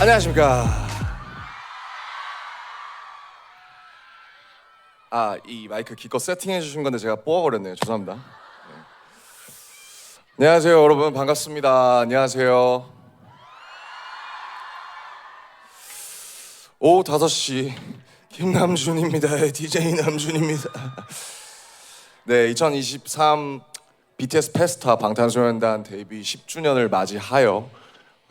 안녕하십니까. 이 마이크 기껏 세팅해 주신 건데 제가 뽑아버렸네요. 죄송합니다. 안녕하세요, 여러분. 반갑습니다. 안녕하세요. 오후 5시 김남준입니다. DJ 남준입니다. 네, 2023 BTS 페스타 방탄소년단 데뷔 10주년을 맞이하여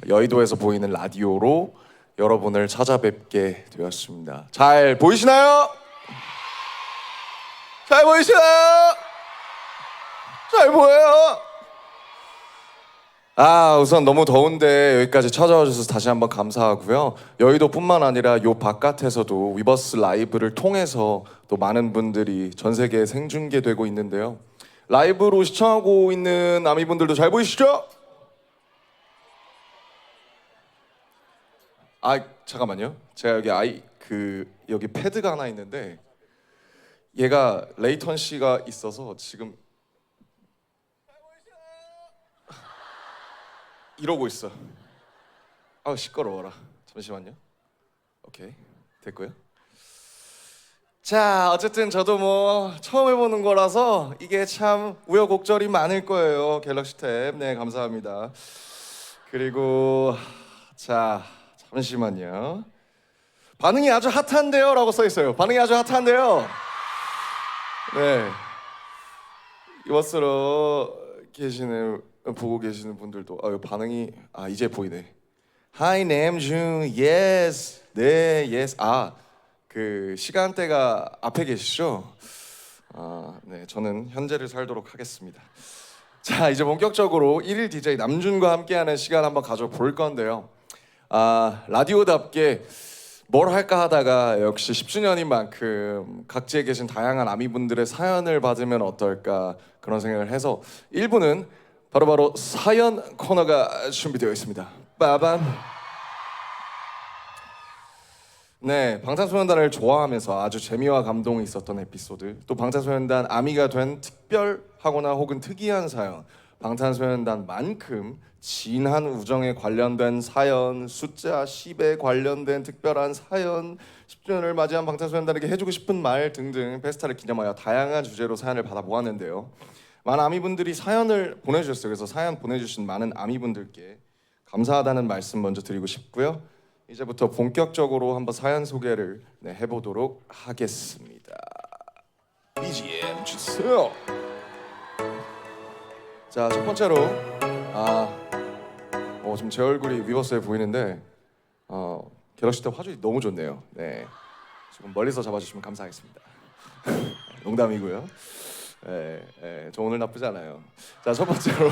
여의도에서 보이는 라디오로 여러분을 찾아뵙게 되었습니다. 잘 보이시나요? 잘 보이시나요? 잘 보여요? 우선 너무 더운데 여기까지 찾아와 주셔서 다시 한번 감사하고요. 여의도뿐만 아니라 요 바깥에서도 위버스 라이브를 통해서 또 많은 분들이 전 세계에 생중계되고 있는데요. 라이브로 시청하고 있는 아미분들도 잘 보이시죠? 잠깐만요. 제가 여기 패드가 하나 있는데 얘가 레이턴시가 있어서 지금 이러고 있어. 시끄러워라. 잠시만요. 오케이, 됐고요. 자, 어쨌든 저도 뭐 처음 해보는 거라서 이게 참 우여곡절이 많을 거예요. 갤럭시 탭. 네, 감사합니다. 그리고 자, 잠시만요. 반응이 아주 핫한데요? 라고 써있어요. 반응이 아주 핫한데요? 네, 이것으로 보고 계시는 분들도 반응이 이제 보이네. Hi 남준, yes. 네, yes. 그 시간대가 앞에 계시죠? 네, 저는 현재를 살도록 하겠습니다. 자, 이제 본격적으로 1일 DJ 남준과 함께하는 시간 한번 가져볼 건데요. 라디오답게 뭘 할까 하다가 역시 10주년인 만큼 각지에 계신 다양한 아미분들의 사연을 받으면 어떨까 그런 생각을 해서 1부는 바로 사연 코너가 준비되어 있습니다. 빠밤. 네, 방탄소년단을 좋아하면서 아주 재미와 감동이 있었던 에피소드, 또 방탄소년단 아미가 된 특별하거나 혹은 특이한 사연, 방탄소년단만큼 진한 우정에 관련된 사연, 숫자 10에 관련된 특별한 사연, 10주년을 맞이한 방탄소년단에게 해주고 싶은 말 등등 페스타를 기념하여 다양한 주제로 사연을 받아 모았는데요. 많은 아미분들이 사연을 보내주셨어요. 그래서 사연 보내주신 많은 아미분들께 감사하다는 말씀 먼저 드리고 싶고요. 이제부터 본격적으로 한번 사연 소개를 해보도록 하겠습니다. BGM 주세요. 자, 첫 번째로 지금 제 얼굴이 위버스에 보이는데 갤럭시 탭 화질이 너무 좋네요. 네, 지금 멀리서 잡아주시면 감사하겠습니다. 농담이고요. 저 오늘 나쁘지 않아요. 자, 첫 번째로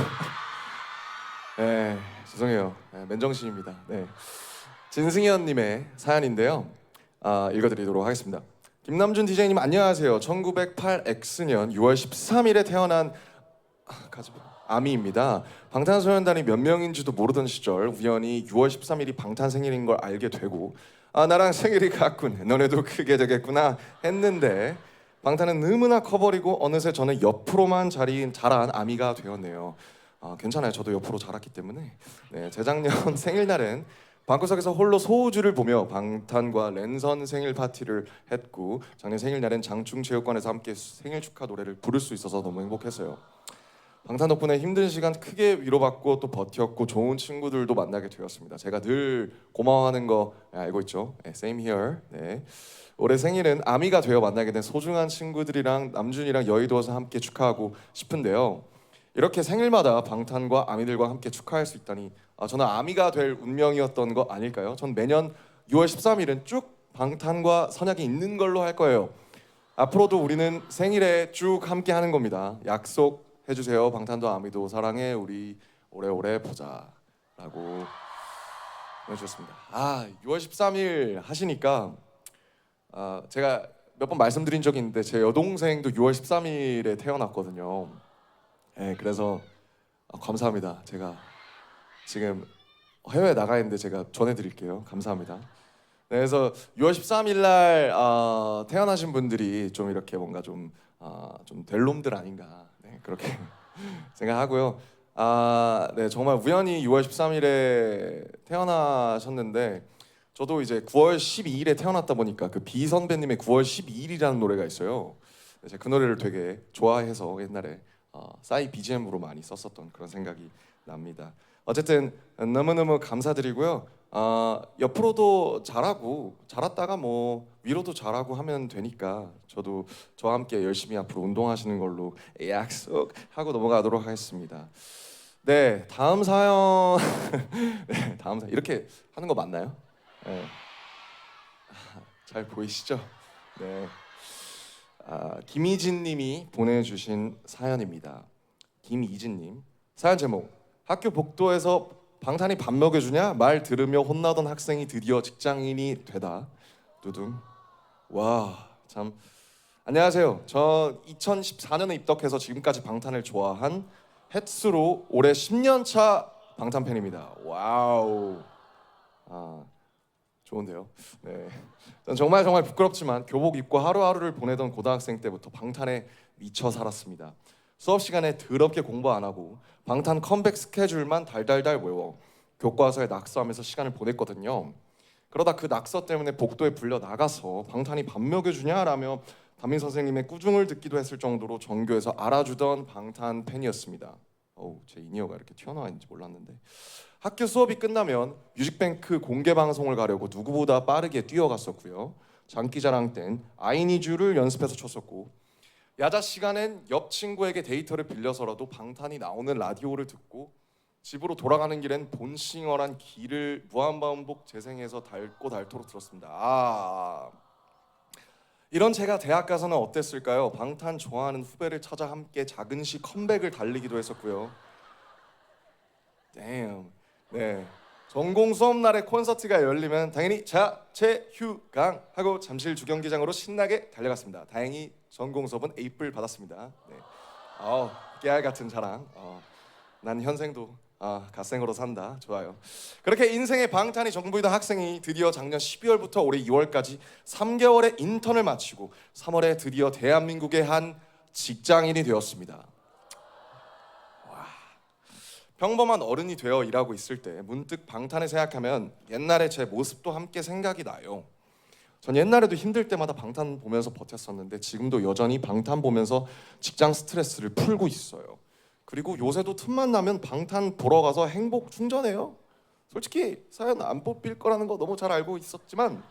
죄송해요. 맨정신입니다. 네, 진승현님의 사연인데요. 읽어드리도록 하겠습니다. 김남준 DJ님 안녕하세요. 1908X년 6월 13일에 태어난 아미입니다. 방탄소년단이 몇 명인지도 모르던 시절 우연히 6월 13일이 방탄 생일인 걸 알게 되고 나랑 생일이 같군, 너네도 크게 되겠구나 했는데 방탄은 너무나 커버리고 어느새 저는 옆으로만 자란 아미가 되었네요. 괜찮아요. 저도 옆으로 자랐기 때문에. 네, 재작년 생일날엔 방구석에서 홀로 소우주를 보며 방탄과 랜선 생일 파티를 했고 작년 생일날엔 장충체육관에서 함께 생일 축하 노래를 부를 수 있어서 너무 행복했어요. 방탄 덕분에 힘든 시간 크게 위로받고 또 버텼고 좋은 친구들도 만나게 되었습니다. 제가 늘 고마워하는 거 알고 있죠? Same here. 네. 올해 생일은 아미가 되어 만나게 된 소중한 친구들이랑 남준이랑 여의도에서 함께 축하하고 싶은데요. 이렇게 생일마다 방탄과 아미들과 함께 축하할 수 있다니 저는 아미가 될 운명이었던 거 아닐까요? 전 매년 6월 13일은 쭉 방탄과 선약이 있는 걸로 할 거예요. 앞으로도 우리는 생일에 쭉 함께 하는 겁니다. 약속해주세요. 방탄도 아미도 사랑해. 우리 오래오래 보자 라고 보내주셨습니다. 6월 13일 하시니까 제가 몇 번 말씀드린 적이 있는데 제 여동생도 6월 13일에 태어났거든요. 네, 그래서 감사합니다. 제가 지금 해외에 나가 있는데 제가 전해드릴게요. 감사합니다. 네, 그래서 6월 13일 날 태어나신 분들이 좀 이렇게 뭔가 좀 될 놈들 아닌가, 네, 그렇게 생각하고요. 네, 정말 우연히 6월 13일에 태어나셨는데 저도 이제 9월 12일에 태어났다 보니까 그 비 선배님의 9월 12일이라는 노래가 있어요. 제가 그 노래를 되게 좋아해서 옛날에 싸이 BGM으로 많이 썼었던 그런 생각이 납니다. 어쨌든 너무너무 감사드리고요. 옆으로도 잘하고 잘했다가 뭐 위로도 잘하고 하면 되니까 저도 저와 함께 열심히 앞으로 운동하시는 걸로 약속하고 넘어가도록 하겠습니다. 네, 다음 사연. 네, 다음 사연 이렇게 하는 거 맞나요? 네. 잘 보이시죠? 네. 김희진님이 보내주신 사연입니다. 김희진님 사연 제목: 학교 복도에서 방탄이 밥 먹여주냐 말 들으며 혼나던 학생이 드디어 직장인이 되다. 두둥. 와, 참. 안녕하세요. 저 2014년에 입덕해서 지금까지 방탄을 좋아한 햇수로 올해 10년 차 방탄 팬입니다. 와우. 아, 좋은데요. 네. 전 정말 부끄럽지만 교복 입고 하루하루를 보내던 고등학생 때부터 방탄에 미쳐 살았습니다. 수업 시간에 더럽게 공부 안 하고 방탄 컴백 스케줄만 달달달 외워 교과서에 낙서하면서 시간을 보냈거든요. 그러다 그 낙서 때문에 복도에 불려 나가서 방탄이 밥 먹여주냐라며 담임 선생님의 꾸중을 듣기도 했을 정도로 전교에서 알아주던 방탄 팬이었습니다. 어우, 제 인이어가 이렇게 튀어나와 있는지 몰랐는데. 학교 수업이 끝나면 뮤직뱅크 공개 방송을 가려고 누구보다 빠르게 뛰어갔었고요. 장기자랑 땐 I Need You를 연습해서 췄었고, 야자 시간엔 옆 친구에게 데이터를 빌려서라도 방탄이 나오는 라디오를 듣고 집으로 돌아가는 길엔 본싱어란 길을 무한반복 재생해서 닳고 닳도록 들었습니다. 이런 제가 대학 가서는 어땠을까요? 방탄 좋아하는 후배를 찾아 함께 작은시 컴백을 달리기도 했었고요. Damn. 네. 전공 수업 날에 콘서트가 열리면 당연히 최휴강 하고 잠실 주경기장으로 신나게 달려갔습니다. 다행히 전공 수업은 A뿔 받았습니다. 네. 깨알 같은 자랑. 난 현생도 갓생으로 산다. 좋아요. 그렇게 인생의 방탄이 전부이던 학생이 드디어 작년 12월부터 올해 2월까지 3개월의 인턴을 마치고 3월에 드디어 대한민국의 한 직장인이 되었습니다. 평범한 어른이 되어 일하고 있을 때 문득 방탄을 생각하면 옛날의 제 모습도 함께 생각이 나요. 전 옛날에도 힘들 때마다 방탄 보면서 버텼었는데 지금도 여전히 방탄 보면서 직장 스트레스를 풀고 있어요. 그리고 요새도 틈만 나면 방탄 보러 가서 행복 충전해요. 솔직히 사연 안 뽑힐 거라는 거 너무 잘 알고 있었지만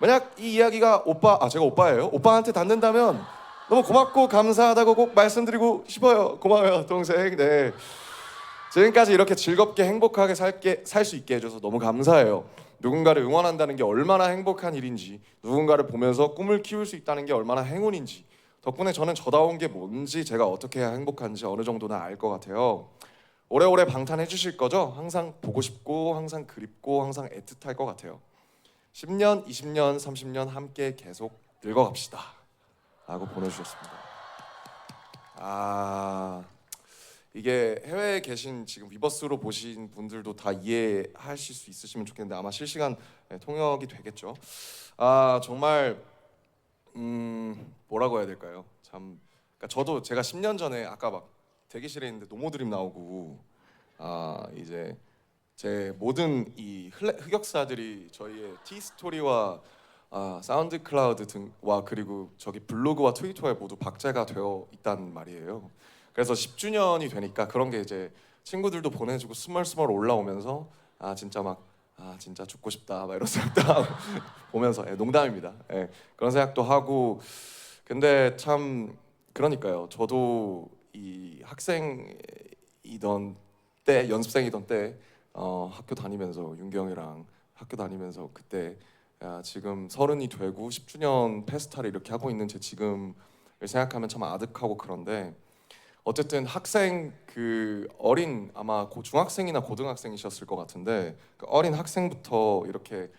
만약 이 이야기가 제가 오빠예요. 오빠한테 닿는다면 너무 고맙고 감사하다고 꼭 말씀드리고 싶어요. 고마워요, 동생. 네. 지금까지 이렇게 즐겁게 행복하게 살 수 있게 해줘서 너무 감사해요. 누군가를 응원한다는 게 얼마나 행복한 일인지, 누군가를 보면서 꿈을 키울 수 있다는 게 얼마나 행운인지, 덕분에 저는 저다운 게 뭔지, 제가 어떻게 해야 행복한지 어느 정도는 알 것 같아요. 오래오래 방탄해 주실 거죠? 항상 보고 싶고 항상 그립고 항상 애틋할 것 같아요. 10년, 20년, 30년 함께 계속 늙어갑시다 라고 보내주셨습니다. 이게 해외에 계신 지금 위버스로 보신 분들도 다 이해하실 수 있으시면 좋겠는데 아마 실시간 통역이 되겠죠. 정말 뭐라고 해야 될까요? 참, 그러니까 저도 제가 10년 전에 아까 막 대기실에 있는데 노모드림 나오고 이제 제 모든 이 흑역사들이 저희의 티스토리와 사운드 클라우드 등과 그리고 저기 블로그와 트위터에 모두 박제가 되어 있단 말이에요. 그래서 10주년이 되니까 그런 게 이제 친구들도 보내주고 스멀스멀 올라오면서 진짜 죽고 싶다 막 이런 생각도 하고 보면서 농담입니다. 그런 생각도 하고 근데 참 그러니까요. 저도 이 학생이던 때 연습생이던 때 학교 다니면서 윤경이랑 학교 다니면서 그때 지금 30이 되고 10주년 페스타를 이렇게 하고 있는 제 지금을 생각하면 참 아득하고 그런데 어쨌든 학생 그 어린 아마 중학생이나 고등학생이셨을 것 같은데 그 어린 학생부터 이렇게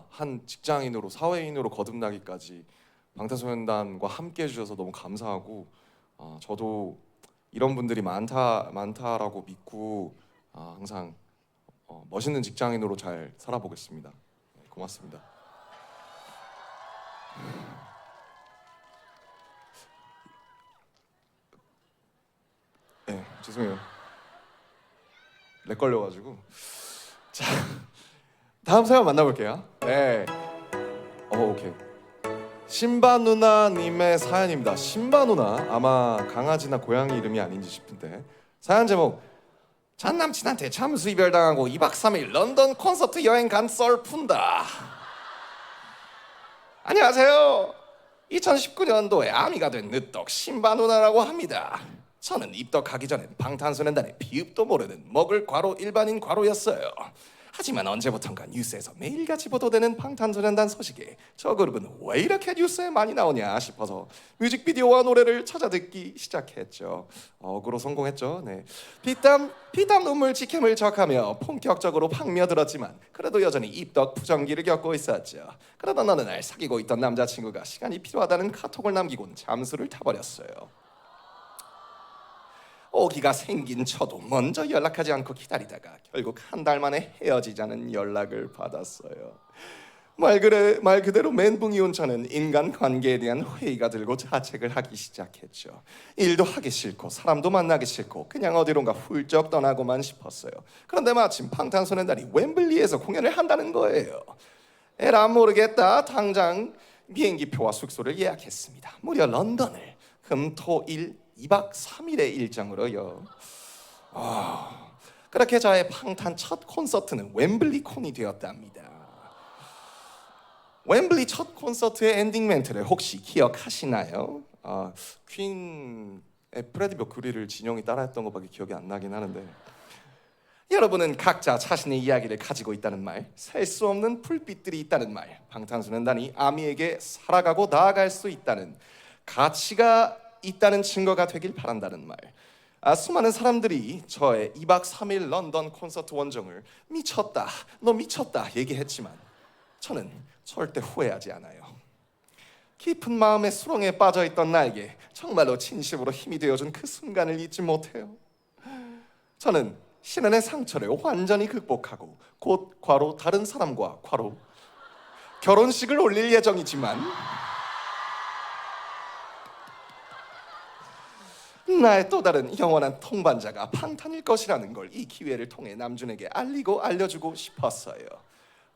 한 직장인으로 사회인으로 거듭나기까지 방탄소년단과 함께 해주셔서 너무 감사하고 저도 이런 분들이 많다라고 믿고 항상 멋있는 직장인으로 잘 살아보겠습니다. 고맙습니다. 네, 죄송해요. 렉 걸려가지고. 자, 다음 사연 만나볼게요. 네. 오케이. 신바 누나님의 사연입니다. 신바 누나 아마 강아지나 고양이 이름이 아닌지 싶은데 사연 제목: 전 남친한테 잠수 이별당하고 2박 3일 런던 콘서트 여행 간 썰 푼다. 안녕하세요. 2019년도에 아미가 된 늦덕 신바 누나라고 합니다. 저는 입덕하기 전엔 방탄소년단의 비읍도 모르는 먹을 과로 일반인 과로였어요. 하지만 언제부턴가 뉴스에서 매일같이 보도되는 방탄소년단 소식에 저 그룹은 왜 이렇게 뉴스에 많이 나오냐 싶어서 뮤직비디오와 노래를 찾아 듣기 시작했죠. 억으로 성공했죠. 네. 피땀 눈물 직캠을 적하며 본격적으로 방며들었지만 그래도 여전히 입덕 부정기를 겪고 있었죠. 그러던 어느 날 사귀고 있던 남자친구가 시간이 필요하다는 카톡을 남기곤 잠수를 타버렸어요. 오기가 생긴 저도 먼저 연락하지 않고 기다리다가 결국 한 달 만에 헤어지자는 연락을 받았어요. 말 그대로 멘붕이 온 저는 인간관계에 대한 회의가 들고 자책을 하기 시작했죠. 일도 하기 싫고 사람도 만나기 싫고 그냥 어디론가 훌쩍 떠나고만 싶었어요. 그런데 마침 방탄소년단이 웸블리에서 공연을 한다는 거예요. 에라 모르겠다. 당장 비행기표와 숙소를 예약했습니다. 무려 런던을 금토일 2박 3일의 일정으로요. 그렇게 저의 방탄 첫 콘서트는 웸블리콘이 되었답니다. 웸블리 첫 콘서트의 엔딩 멘트를 혹시 기억하시나요? 퀸의 프레디 머큐리를 진영이 따라했던 것밖에 기억이 안 나긴 하는데 여러분은 각자 자신의 이야기를 가지고 있다는 말, 셀 수 없는 불빛들이 있다는 말, 방탄소년단이 아미에게 살아가고 나아갈 수 있다는 가치가 있다는 증거가 되길 바란다는 말. 수많은 사람들이 저의 2박 3일 런던 콘서트 원정을 미쳤다, 너 미쳤다 얘기했지만 저는 절대 후회하지 않아요. 깊은 마음의 수렁에 빠져있던 나에게 정말로 진심으로 힘이 되어준 그 순간을 잊지 못해요. 저는 신은의 상처를 완전히 극복하고 곧 과로 다른 사람과 과로 결혼식을 올릴 예정이지만 나의 또 다른 영원한 동반자가 방탄일 것이라는 걸 이 기회를 통해 남준에게 알려주고 싶었어요.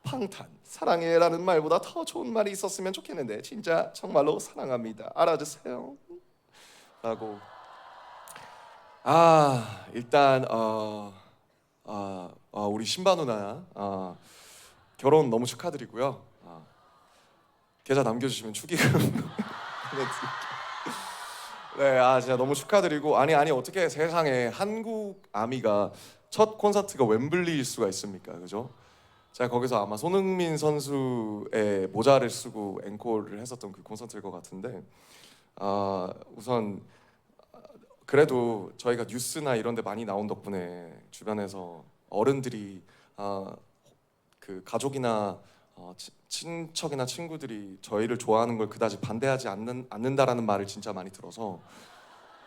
방탄, 사랑해라는 말보다 더 좋은 말이 있었으면 좋겠는데 진짜 정말로 사랑합니다. 알아주세요. 라고. 일단 우리 신바 누나 결혼 너무 축하드리고요. 계좌 남겨주시면 축의금 보내드릴게요. 네, 진짜 너무 축하드리고 아니 어떻게 세상에 한국 아미가 첫 콘서트가 웸블리일 수가 있습니까, 그죠? 제가 거기서 아마 손흥민 선수의 모자를 쓰고 앵콜을 했었던 그 콘서트일 것 같은데 우선 그래도 저희가 뉴스나 이런 데 많이 나온 덕분에 주변에서 어른들이 그 가족이나 친척이나 친구들이 저희를 좋아하는 걸 그다지 반대하지 않는다라는 말을 진짜 많이 들어서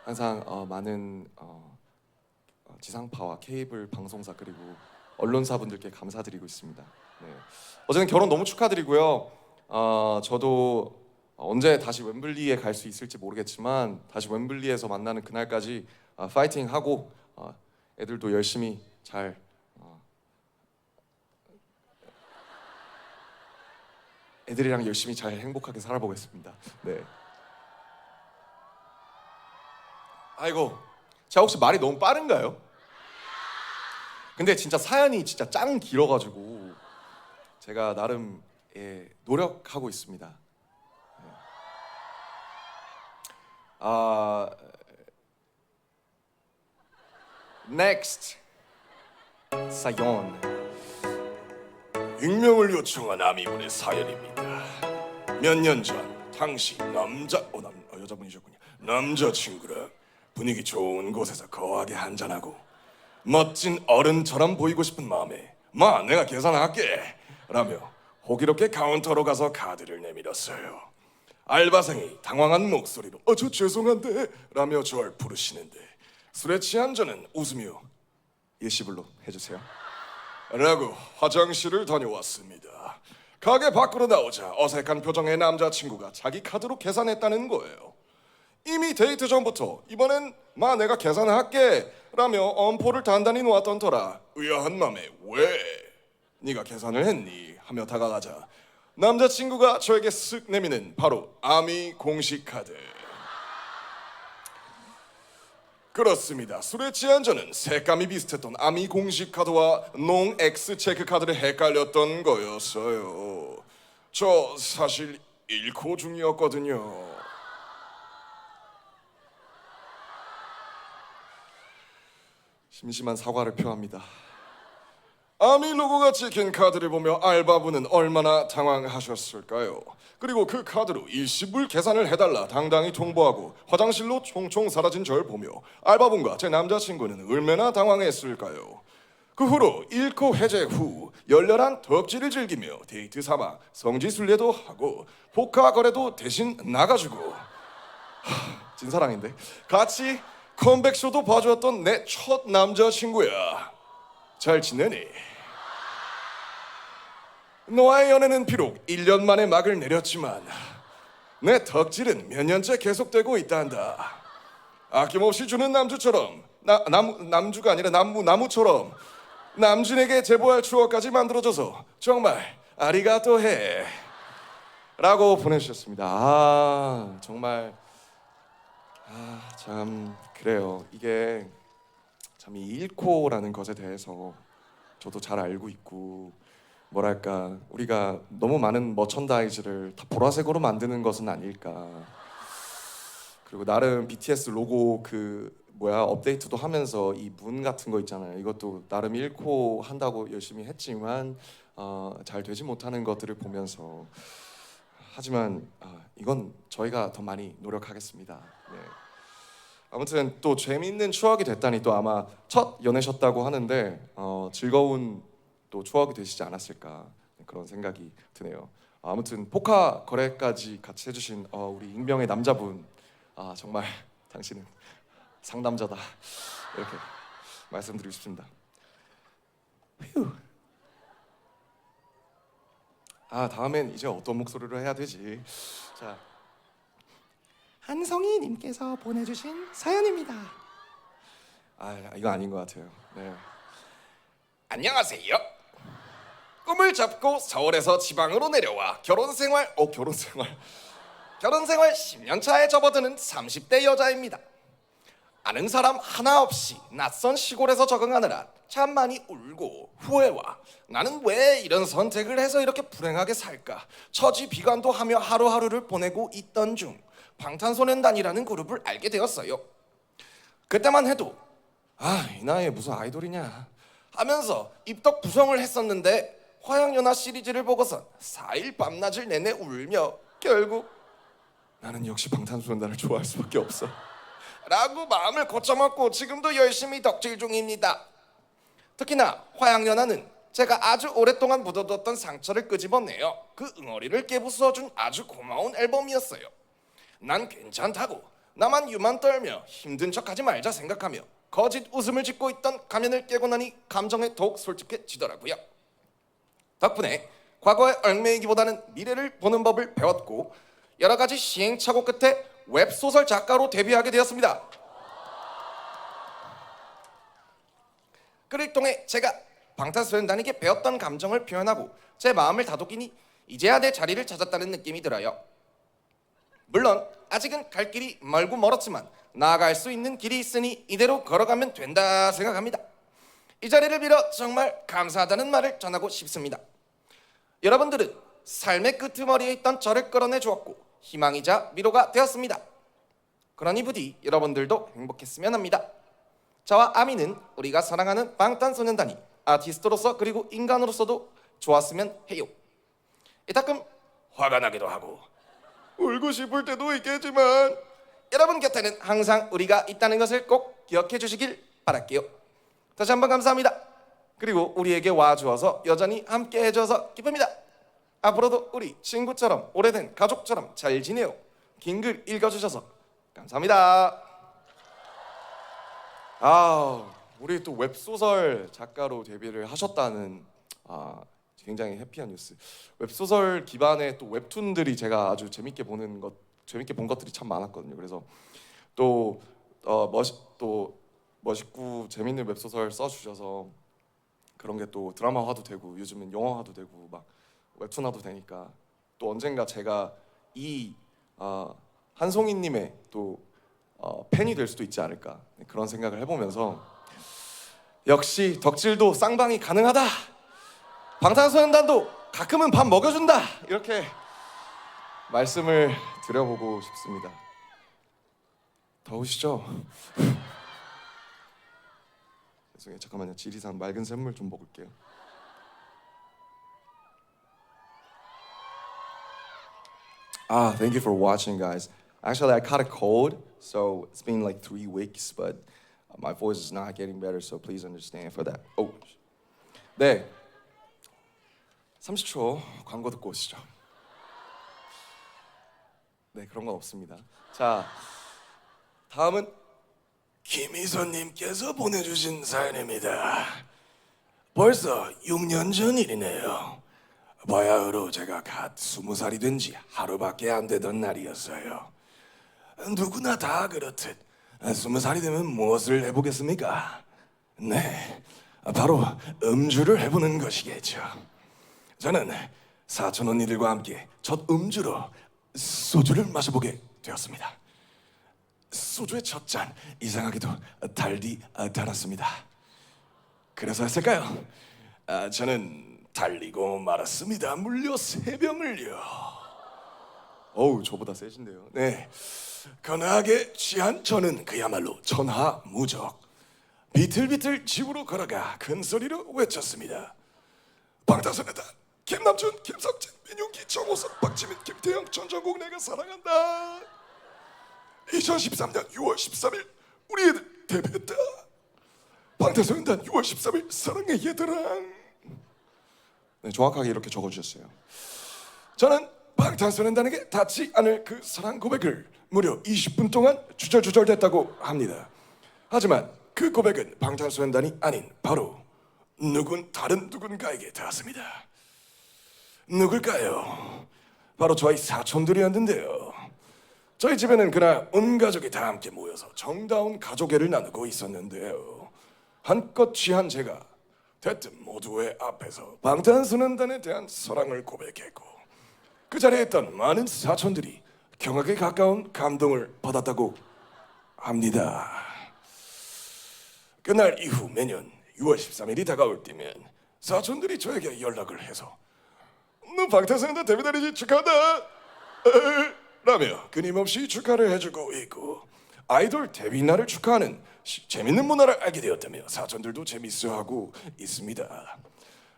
항상 많은 지상파와 케이블 방송사 그리고 언론사분들께 감사드리고 있습니다. 네. 어쨌든 결혼 너무 축하드리고요. 저도 언제 다시 웸블리에 갈 수 있을지 모르겠지만 다시 웸블리에서 만나는 그날까지 파이팅하고 애들도 열심히 잘 애들이랑 열심히 잘 행복하게 살아보겠습니다. 네. 아이고, 제가 혹시 말이 너무 빠른가요? 근데 진짜 사연이 진짜 짱 길어가지고 제가 나름 노력하고 있습니다. Next 사연. 익명을 요청한 아미분의 사연입니다. 몇 년 전 당시 여자분이셨군요. 남자친구랑 분위기 좋은 곳에서 거하게 한잔하고 멋진 어른처럼 보이고 싶은 마음에 마 내가 계산할게 라며 호기롭게 카운터로 가서 카드를 내밀었어요. 알바생이 당황한 목소리로 저 죄송한데 라며 저를 부르시는데 술에 취한 저는 웃으며 일시불로 해주세요. 라고 화장실을 다녀왔습니다. 가게 밖으로 나오자 어색한 표정의 남자친구가 자기 카드로 계산했다는 거예요. 이미 데이트 전부터 이번엔 마 내가 계산할게 라며 엄포를 단단히 놓았던 터라 의아한 맘에 왜? 네가 계산을 했니? 하며 다가가자 남자친구가 저에게 쓱 내미는 바로 아미 공식 카드. 그렇습니다. 술에 취한 저는 색감이 비슷했던 아미 공식 카드와 농 X 체크 카드를 헷갈렸던 거였어요. 저 사실 1코 중이었거든요. 심심한 사과를 표합니다. 아미 로고가 찍힌 카드를 보며 알바분은 얼마나 당황하셨을까요? 그리고 그 카드로 일시불 계산을 해달라 당당히 통보하고 화장실로 총총 사라진 절 보며 알바분과 제 남자친구는 얼마나 당황했을까요? 그 후로 1코 해제 후 열렬한 덕질을 즐기며 데이트 삼아 성지순례도 하고 포카 거래도 대신 나가주고 찐사랑인데. 같이 컴백쇼도 봐주었던 내 첫 남자친구야. 잘 지내니? 너와의 연애는 비록 1년 만에 막을 내렸지만 내 덕질은 몇 년째 계속되고 있단다. 아낌없이 주는 남주처럼 남주가 아니라 나무처럼 남진에게 제보할 추억까지 만들어줘서 정말 아리가또해 라고 보내주셨습니다. 아 정말 참 그래요. 이게 참 이 1코라는 것에 대해서 저도 잘 알고 있고 뭐랄까 우리가 너무 많은 머천다이즈를 다 보라색으로 만드는 것은 아닐까. 그리고 나름 BTS 로고 그 업데이트도 하면서 이 문 같은 거 있잖아요. 이것도 나름 1코 한다고 열심히 했지만 잘 되지 못하는 것들을 보면서 하지만 이건 저희가 더 많이 노력하겠습니다. 네. 아무튼 또 재미있는 추억이 됐다니 또 아마 첫 연애셨다고 하는데 즐거운 또 추억이 되시지 않았을까 그런 생각이 드네요. 아무튼 포카 거래까지 같이 해주신 우리 익명의 남자분 정말 당신은 상남자다 이렇게 말씀드리고 싶습니다. 휴. 다음엔 이제 어떤 목소리로 해야 되지? 자, 한성희님께서 보내주신 사연입니다. 이거 아닌 것 같아요. 네. 안녕하세요. 꿈을 잡고 서울에서 지방으로 내려와 결혼생활 10년 차에 접어드는 30대 여자입니다. 아는 사람 하나 없이 낯선 시골에서 적응하느라 참 많이 울고 후회와 나는 왜 이런 선택을 해서 이렇게 불행하게 살까 처지 비관도 하며 하루하루를 보내고 있던 중 방탄소년단이라는 그룹을 알게 되었어요. 그때만 해도 이 나이에 무슨 아이돌이냐 하면서 입덕 부성을 했었는데 화양연화 시리즈를 보고선 4일 밤낮을 내내 울며 결국 나는 역시 방탄소년단을 좋아할 수밖에 없어 라고 마음을 고쳐먹고 지금도 열심히 덕질 중입니다. 특히나 화양연화는 제가 아주 오랫동안 묻어뒀던 상처를 끄집어내어 그 응어리를 깨부숴준 아주 고마운 앨범이었어요. 난 괜찮다고 나만 유만 떨며 힘든 척하지 말자 생각하며 거짓 웃음을 짓고 있던 가면을 깨고 나니 감정에 더욱 솔직해지더라고요. 덕분에 과거에 얽매이기보다는 미래를 보는 법을 배웠고 여러 가지 시행착오 끝에 웹소설 작가로 데뷔하게 되었습니다. 그를 통해 제가 방탄소년단에게 배웠던 감정을 표현하고 제 마음을 다독이니 이제야 내 자리를 찾았다는 느낌이 들어요. 물론 아직은 갈 길이 멀고 멀었지만 나아갈 수 있는 길이 있으니 이대로 걸어가면 된다 생각합니다. 이 자리를 빌어 정말 감사하다는 말을 전하고 싶습니다. 여러분들은 삶의 끄트머리에 있던 저를 끌어내 주었고 희망이자 위로가 되었습니다. 그러니 부디 여러분들도 행복했으면 합니다. 저와 아미는 우리가 사랑하는 방탄소년단이 아티스트로서 그리고 인간으로서도 좋았으면 해요. 이따금 화가 나기도 하고 울고 싶을 때도 있겠지만 여러분 곁에는 항상 우리가 있다는 것을 꼭 기억해 주시길 바랄게요. 다시 한번 감사합니다. 그리고 우리에게 와주어서 여전히 함께 해줘서 기쁩니다. 앞으로도 우리 친구처럼 오래된 가족처럼 잘 지내요. 긴 글 읽어주셔서 감사합니다. 우리 또 웹소설 작가로 데뷔를 하셨다는 굉장히 해피한 뉴스. 웹소설 기반의 또 웹툰들이 제가 아주 재밌게 본 것들이 참 많았거든요. 그래서 또 멋있고 재밌는 웹소설 써주셔서 그런 게 또 드라마화도 되고 요즘은 영화화도 되고 막 웹툰화도 되니까 또 언젠가 제가 이 한송이님의 또 팬이 될 수도 있지 않을까 그런 생각을 해보면서 역시 덕질도 쌍방이 가능하다. 방탄소년단도 가끔은 밥 먹여준다. 이렇게 말씀을 드려보고 싶습니다. 더우시죠? 죄송해요. 잠깐만요. 지리산 맑은 샘물 좀 먹을게요. Thank you for watching, guys. Actually, I caught a cold, so it's been like 3 weeks, but my voice is not getting better, so please understand for that. 네. 30초 광고 듣고 오시죠. 네, 그런 건 없습니다. 자, 다음은 김희선님께서 보내주신 사연입니다. 벌써 6년 전 일이네요. 바야흐로 제가 갓 20살이 된 지 하루밖에 안 되던 날이었어요. 누구나 다 그렇듯 20살이 되면 무엇을 해보겠습니까? 네, 바로 음주를 해보는 것이겠죠. 저는 사촌 언니들과 함께 첫 음주로 소주를 마셔보게 되었습니다. 소주의 첫 잔, 이상하게도 달디 달았습니다. 그래서 했을까요? 저는 달리고 말았습니다. 물려 3병을요. 어우, 저보다 세신데요. 네, 거나하게 취한 저는 그야말로 천하무적. 비틀비틀 집으로 걸어가 큰 소리로 외쳤습니다. 방탄소년단 김남준, 김석진, 민용기, 정호석, 박지민, 김태형, 전정국 내가 사랑한다. 2013년 6월 13일 우리 애들 데뷔했다. 방탄소년단 6월 13일 사랑해 얘들아. 네, 정확하게 이렇게 적어주셨어요. 저는 방탄소년단에게 닿지 않을 그 사랑 고백을 무려 20분 동안 주절주절댔다고 합니다. 하지만 그 고백은 방탄소년단이 아닌 바로 다른 누군가에게 닿았습니다. 누굴까요? 바로 저희 사촌들이었는데요. 저희 집에는 그날 온 가족이 다 함께 모여서 정다운 가족애를 나누고 있었는데요. 한껏 취한 제가 대뜸 모두의 앞에서 방탄소년단에 대한 사랑을 고백했고 그 자리에 있던 많은 사촌들이 경악에 가까운 감동을 받았다고 합니다. 그날 이후 매년 6월 13일이 다가올 때면 사촌들이 저에게 연락을 해서 너 방탄소년단 데뷔달이지 축하한다 라며 끊임없이 축하를 해주고 있고 아이돌 데뷔 날을 축하하는 재밌는 문화를 알게 되었다며 사촌들도 재밌어하고 있습니다.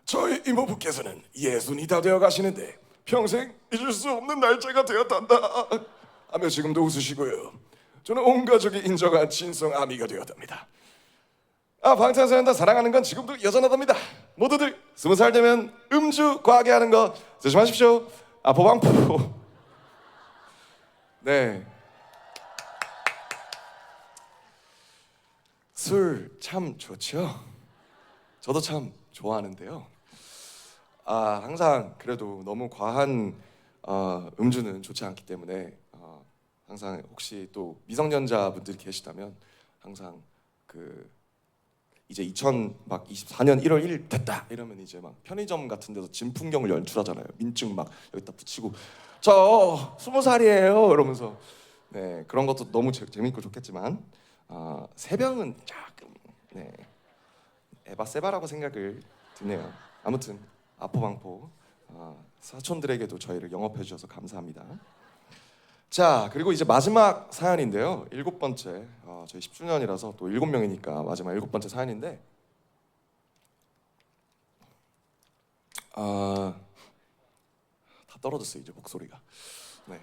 저희 이모부께서는 60이 다 되어 가시는데 평생 잊을 수 없는 날짜가 되었단다 하며 지금도 웃으시고요. 저는 온 가족이 인정한 친성 아미가 되었답니다. 방탄소년단 사랑하는 건 지금도 여전하답니다. 모두들 20살 되면 음주 과하게 하는 거 조심하십시오. 보방포. 네. 술 참 좋죠. 저도 참 좋아하는데요. 항상 그래도 너무 과한 음주는 좋지 않기 때문에 항상 혹시 또 미성년자분들이 계시다면 항상 이제 2024년 1월 1일 됐다 이러면 이제 막 편의점 같은 데서 진풍경을 연출하잖아요. 민증 막 여기다 붙이고 저 20살이에요 이러면서 네 그런 것도 너무 재밌고 좋겠지만 3병은 조금 에바세바라고 생각을 드네요. 아무튼 아포방포 사촌들에게도 저희를 영업해 주셔서 감사합니다. 자 그리고 이제 마지막 사연인데요. 7번째 저희 10주년이라서 또 7명이니까 마지막 7번째 사연인데 다 떨어졌어요 이제 목소리가. 네.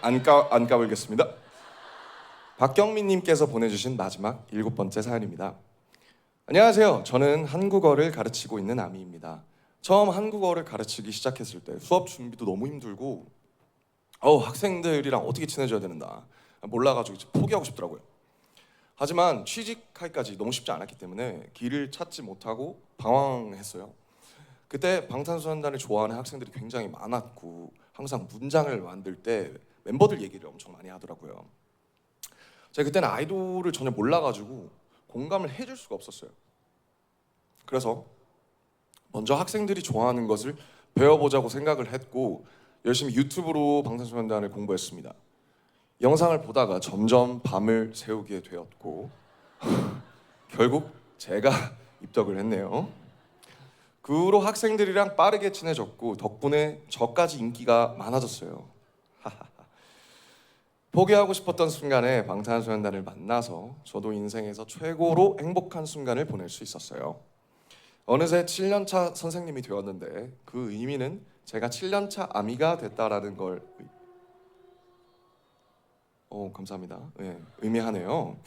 안 까불겠습니다. 박경민님께서 보내주신 마지막 7번째 사연입니다. 안녕하세요. 저는 한국어를 가르치고 있는 아미입니다. 처음 한국어를 가르치기 시작했을 때 수업 준비도 너무 힘들고 학생들이랑 어떻게 친해져야 되는가 몰라가지고 포기하고 싶더라고요. 하지만 취직하기까지 너무 쉽지 않았기 때문에 길을 찾지 못하고 방황했어요. 그때 방탄소년단을 좋아하는 학생들이 굉장히 많았고 항상 문장을 만들 때 멤버들 얘기를 엄청 많이 하더라고요. 제가 그때는 아이돌을 전혀 몰라가지고 공감을 해줄 수가 없었어요. 그래서 먼저 학생들이 좋아하는 것을 배워보자고 생각을 했고 열심히 유튜브로 방탄소년단을 공부했습니다. 영상을 보다가 점점 밤을 새우게 되었고 결국 제가 입덕을 했네요. 그 후로 학생들이랑 빠르게 친해졌고 덕분에 저까지 인기가 많아졌어요. 포기하고 싶었던 순간에 방탄소년단을 만나서 저도 인생에서 최고로 행복한 순간을 보낼 수 있었어요. 어느새 7년차 선생님이 되었는데 그 의미는 제가 7년차 아미가 됐다라는 걸 감사합니다. 네, 의미하네요.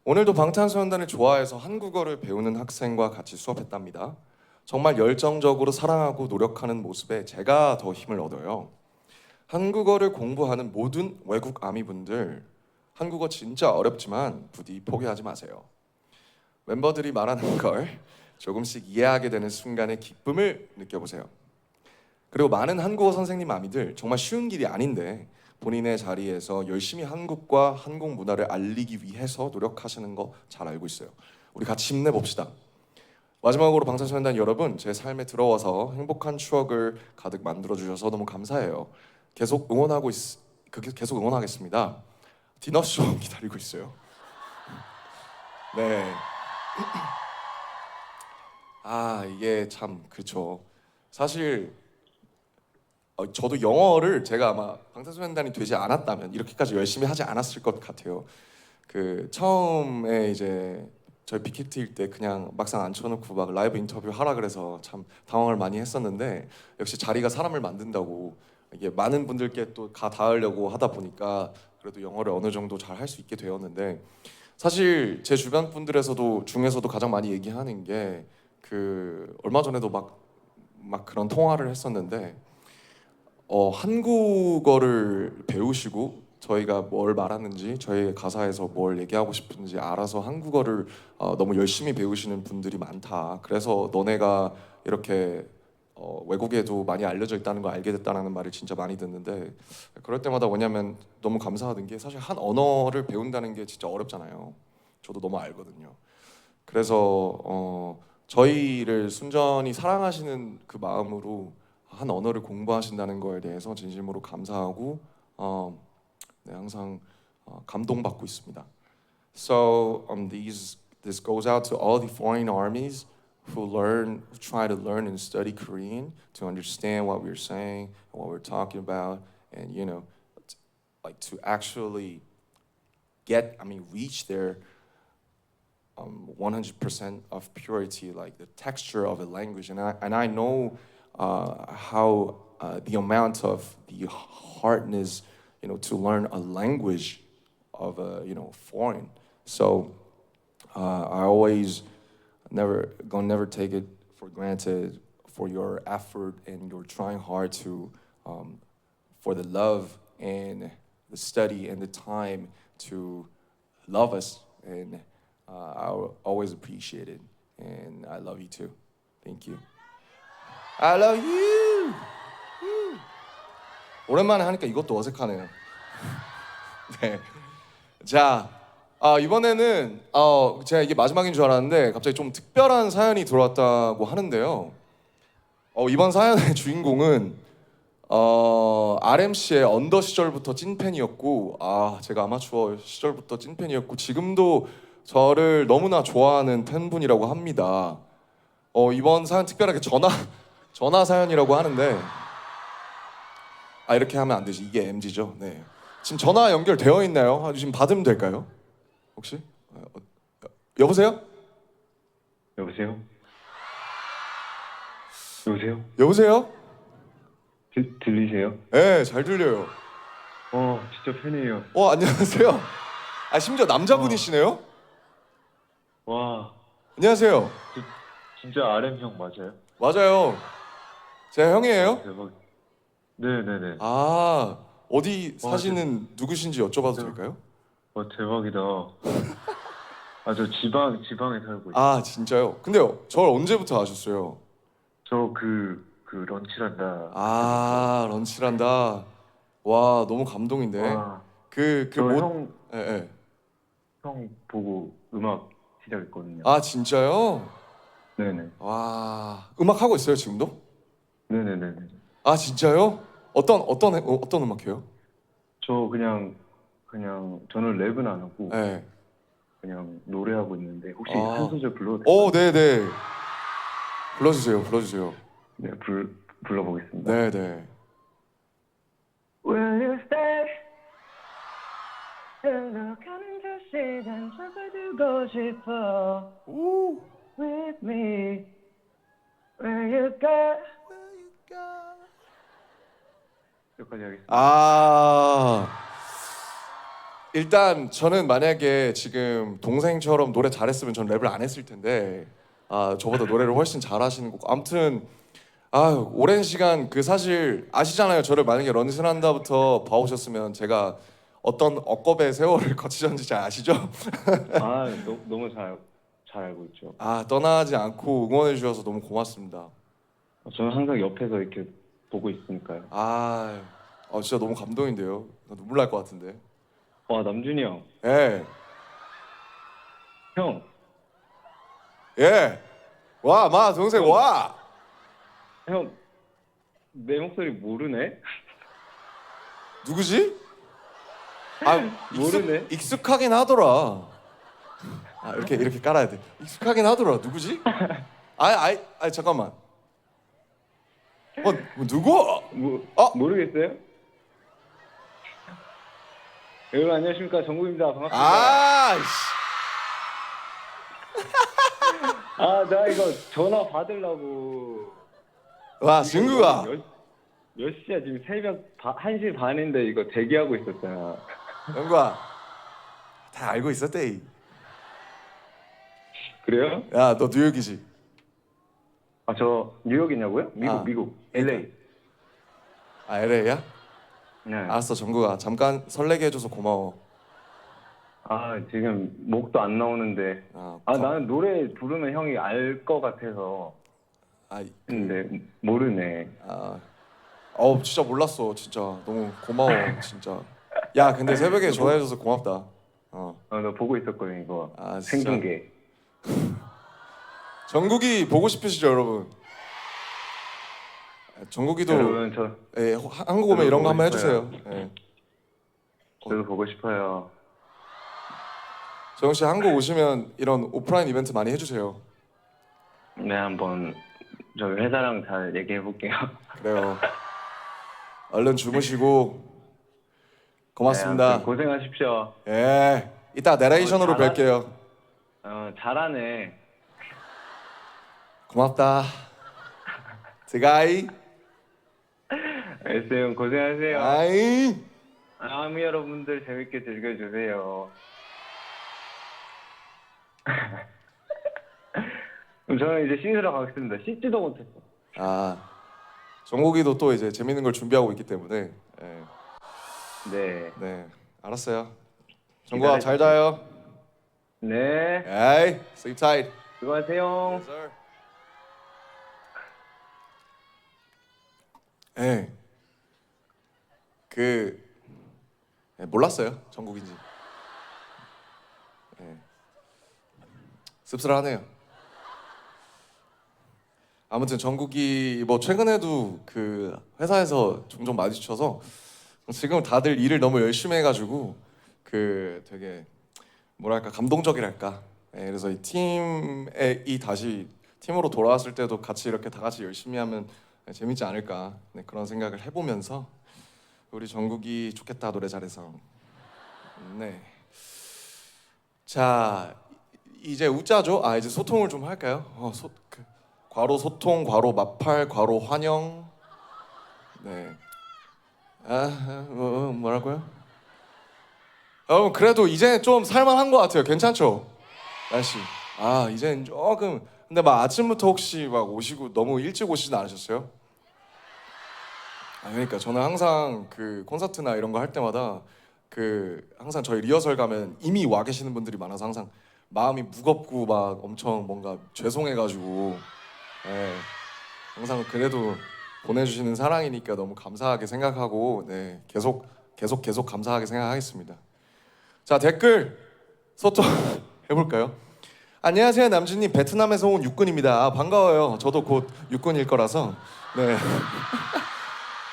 오늘도 방탄소년단을 좋아해서 한국어를 배우는 학생과 같이 수업했답니다. 정말 열정적으로 사랑하고 노력하는 모습에 제가 더 힘을 얻어요. 한국어를 공부하는 모든 외국 아미분들, 한국어 진짜 어렵지만 부디 포기하지 마세요. 멤버들이 말하는 걸 조금씩 이해하게 되는 순간의 기쁨을 느껴보세요. 그리고 많은 한국어 선생님 아미들 정말 쉬운 길이 아닌데 본인의 자리에서 열심히 한국과 한국 문화를 알리기 위해서 노력하시는 거 잘 알고 있어요. 우리 같이 힘내봅시다. 마지막으로 방탄소년단 여러분, 제 삶에 들어와서 행복한 추억을 가득 만들어 주셔서 너무 감사해요. 계속 계속 응원하겠습니다. 디너쇼 기다리고 있어요. 네. 이게 참 그렇죠. 사실 저도 영어를 제가 아마 방탄소년단이 되지 않았다면 이렇게까지 열심히 하지 않았을 것 같아요. 그 처음에 이제 저희 빅히트일 때 그냥 막상 앉혀놓고 막 라이브 인터뷰 하라 그래서 참 당황을 많이 했었는데 역시 자리가 사람을 만든다고 이게 많은 분들께 또 닿으려고 하다 보니까 그래도 영어를 어느 정도 잘 할 수 있게 되었는데 사실 제 주변 분들에서도 중에서도 가장 많이 얘기하는 게 그 얼마 전에도 막 그런 통화를 했었는데 한국어를 배우시고 저희가 뭘 말하는지 저희 가사에서 뭘 얘기하고 싶은지 알아서 한국어를 너무 열심히 배우시는 분들이 많다. 그래서 너네가 이렇게 외국에도 많이 알려져 있다는 걸 알게 됐다는 말을 진짜 많이 듣는데 그럴 때마다 뭐냐면 너무 감사하던 게 사실 한 언어를 배운다는 게 진짜 어렵잖아요. 저도 너무 알거든요. 그래서 저희를 순전히 사랑하시는 그 마음으로 한 언어를 공부하신다는 거에 대해서 진심으로 감사하고 네, 항상 감동받고 있습니다. So this goes out to all the foreign armies who try to learn and study Korean to understand what we're saying and what we're talking about, and like to actually reach their 100% of purity, like the texture of a language, and I know how the amount of the hardness, to learn a language of a foreign. So I always never take it for granted for your effort and your trying hard to for the love and the study and the time to love us, and I will always appreciate it, and I love you too. Thank you. I love you. 오랜만에 하니까 이것도 어색하네요. 네. 자, 이번에는 제가 이게 마지막인 줄 알았는데 갑자기 좀 특별한 사연이 들어왔다고 하는데요. 이번 사연의 주인공은 RMC의 언더 시절부터 찐팬이었고, 제가 아마추어 시절부터 찐팬이었고 지금도 저를 너무나 좋아하는 팬분이라고 합니다. 이번 사연 특별하게 전화 사연이라고 하는데 이렇게 하면 안 되지. 이게 MG죠. 네. 지금 전화 연결되어 있나요? 지금 받으면 될까요? 혹시? 여보세요? 여보세요? 여보세요? 여보세요? 들리세요? 네, 잘 들려요. 진짜 팬이에요. 안녕하세요. 심지어 남자분이시네요? 와, 안녕하세요. 진짜 RM 형 맞아요? 맞아요. 제가 형이에요? 대박. 네네네. 어디 사시는 누구신지 여쭤봐도 저- 될까요? 와, 대박이다. 저 지방에 살고 있어요. 진짜요? 근데요, 저를 언제부터 아셨어요? 저 그 런치란다. 런치란다. 와, 너무 감동인데. 와, 그 저 모... 형, 예, 예. 형 보고 음악 시작했거든요. 아 진짜요? 네네. 와 음악 하고 있어요 지금도? 네네네네. 아 진짜요? 어떤 음악 해요? 저 저는 랩은 안 하고 네. 그냥 노래하고 있는데 혹시 아. 한 소절 불러도 될까요? 네네. 불러주세요. 네, 불러보겠습니다. 네네. Will you stay? 흘러가는 저 시간 잡아두고 싶어 오. With me Where you go? 여기까지 하겠습니다. 아 일단 저는 만약에 지금 동생처럼 노래 잘했으면 전 랩을 안 했을 텐데 아 저보다 노래를 훨씬 잘하시는 거고 아무튼 아 오랜 시간 그 사실 아시잖아요 저를 만약에 런쥔한다부터 봐오셨으면 제가 어떤 억겁의 세월을 거치셨는지 잘 아시죠? 아, 너무 잘 알고 있죠. 아 떠나지 않고 응원해 주셔서 너무 고맙습니다. 저는 항상 옆에서 이렇게 보고 있으니까요. 진짜 너무 감동인데요. 나 눈물 날 것 같은데. 와, 남준이 형. 예, 형, 예. 와, 마 동생 와. 형, 내 목소리 모르네? 누구지? 아, 모르네. 익숙하긴 하더라. 이렇게 깔아야 돼. 익숙하긴 하더라. 누구지? 잠깐만. 누구? 모르겠어요? 여러분 안녕하십니까, 정국입니다. 반갑습니다. 나 이거 전화 받으려고. 와, 친구가. 몇 시야? 지금 새벽 1시 반인데 이거 대기하고 있었잖아. 영구야. 다 알고 있었대. 그래요? 야, 너 뉴욕이지? 저 뉴욕이냐고요? 미국. LA. LA야? 네. 알았어, 정국아. 잠깐 설레게 해줘서 고마워. 지금 목도 안 나오는데. 나는 노래 부르면 형이 알 것 같아서. 근데 모르네. 진짜 몰랐어, 진짜. 너무 고마워, 진짜. 야, 근데 새벽에 전화해줘서 고맙다. 나 보고 있었거든 이거. 진짜? 생중계. 정국이 보고 싶으시죠, 여러분? 정국이도 여러분 한국 오면 이런 거 한번 싶어요. 해주세요. 예. 저도 보고 싶어요. 정국 씨 한국 오시면 이런 오프라인 이벤트 많이 해주세요. 네, 한번 저희 회사랑 잘 얘기해 볼게요. 그래요. 얼른 주무시고 고맙습니다. 네, 아무튼 고생하십시오. 예, 이따 내레이션으로 뵐게요. 잘하네. 고맙다. 드가이. 형 고생하세요. 아이. 아미 여러분들 재밌게 즐겨주세요. 그럼 저는 이제 씻으러 가겠습니다. 씻지도 못했어. 정국이도 또 이제 재밌는 걸 준비하고 있기 때문에. 예. 네. 알았어요. 정국아 잘 자요. 네. 에이, sleep tight. 수고하세요. Yes, sir. 몰랐어요 정국인지. 씁쓸하네요. 아무튼 정국이 뭐 최근에도 그 회사에서 종종 마주쳐서 지금 다들 일을 너무 열심히 해가지고 그 되게 뭐랄까 감동적이랄까. 그래서 이 팀이 다시 팀으로 돌아왔을 때도 같이 이렇게 다 같이 열심히 하면 재밌지 않을까 그런 생각을 해보면서 우리 정국이 좋겠다 노래 잘해서. 네. 자 이제 웃자죠. 이제 소통을 좀 할까요? 괄호 소통, 괄호 마팔, 괄호 환영. 네. 뭐라고요? 여러분 그래도 이제 좀 살만한 것 같아요. 괜찮죠? 날씨. 이제는 조금. 근데 막 아침부터 혹시 막 오시고 너무 일찍 오시진 않으셨어요? 그러니까 저는 항상 그 콘서트나 이런 거 할 때마다 그 항상 저희 리허설 가면 이미 와 계시는 분들이 많아서 항상 마음이 무겁고 막 엄청 뭔가 죄송해가지고 항상 그래도 보내주시는 사랑이니까 너무 감사하게 생각하고 계속 감사하게 생각하겠습니다. 자 댓글 소통 해볼까요? 안녕하세요 남준님, 베트남에서 온 육군입니다. 반가워요. 저도 곧 육군일 거라서 네.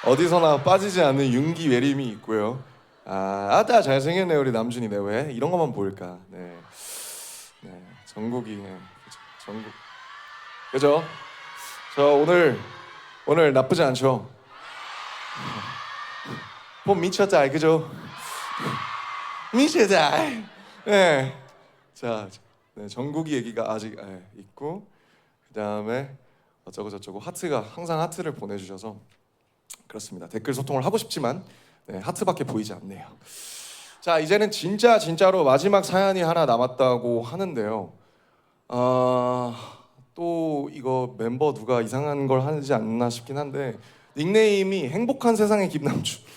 어디서나 빠지지 않는 윤기 외림이 있고요. 아따 잘생겼네 우리 남준이네. 왜 이런 것만 보일까? 네, 네 정국이 네. 정국 그죠? 저 오늘 나쁘지 않죠? 봄 미쳤다 그죠? 미쳤다. 네. 자, 네, 정국이 얘기가 아직 있고 그 다음에 어쩌고 저쩌고 하트가 항상 하트를 보내주셔서 그렇습니다. 댓글 소통을 하고 싶지만 네, 하트밖에 보이지 않네요. 자, 이제는 진짜로 마지막 사연이 하나 남았다고 하는데요. 또 이거 멤버 누가 이상한 걸 하지 않나 싶긴 한데 닉네임이 행복한 세상의 김남준.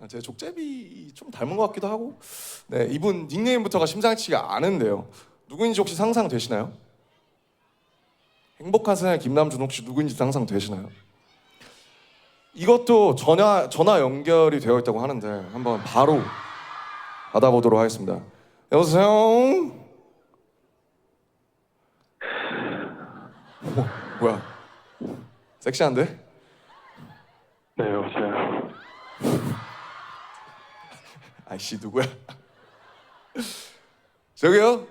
제 족제비 좀 닮은 것 같기도 하고 네, 이분 닉네임부터가 심상치가 않은데요. 누구인지 혹시 상상되시나요? 행복한 세상의 김남준 혹시 누구인지 상상되시나요? 이것도 전화 연결이 되어 있다고 하는데 한번 바로 받아보도록 하겠습니다. 여보세요? 뭐야? 섹시한데? 네, 여보세요. 아이씨 누구야? 저기요?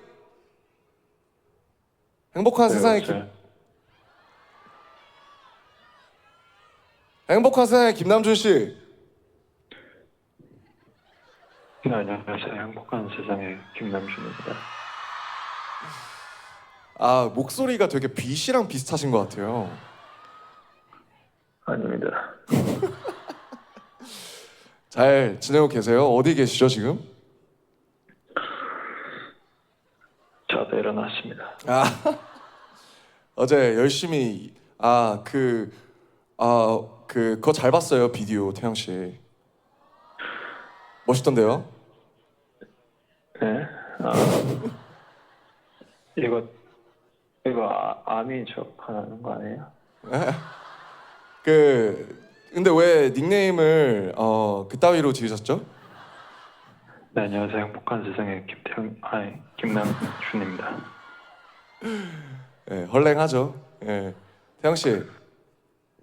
행복한 네, 세상의 행복한 세상의 김남준 씨. 네, 안녕하세요. 행복한 세상의 김남준입니다. 목소리가 되게 B 씨랑 비슷하신 것 같아요. 아닙니다. 잘 지내고 계세요? 어디 계시죠 지금? 저도 일어났습니다. 어제 열심히 그거 잘 봤어요 비디오 태영 씨. 멋있던데요? 네? 이거 아미 척 하는 거 아니에요? 근데 왜 닉네임을 그따위로 지으셨죠? 네, 안녕하세요. 행복한 세상의 김남준입니다. 네, 헐랭하죠. 네. 태영 씨.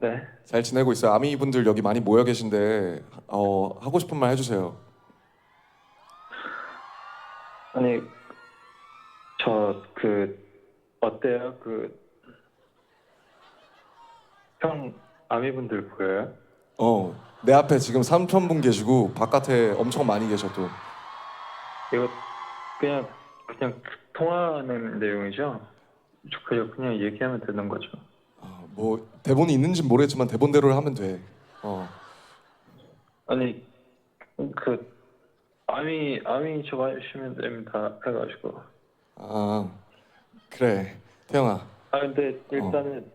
네? 잘 지내고 있어요. 아미 분들 여기 많이 모여 계신데 하고 싶은 말 해주세요. 아니, 어때요? 형 아미분들 보여요? 내 앞에 지금 3,000분 계시고 바깥에 엄청 많이 계셔 또. 이거 그냥 통화하는 내용이죠? 그냥 얘기하면 되는 거죠. 뭐 대본이 있는지 모르겠지만 대본대로 하면 돼. 아니 아미 저거 하시면 됩니다 해가지고. 그래 태영아. 근데 일단은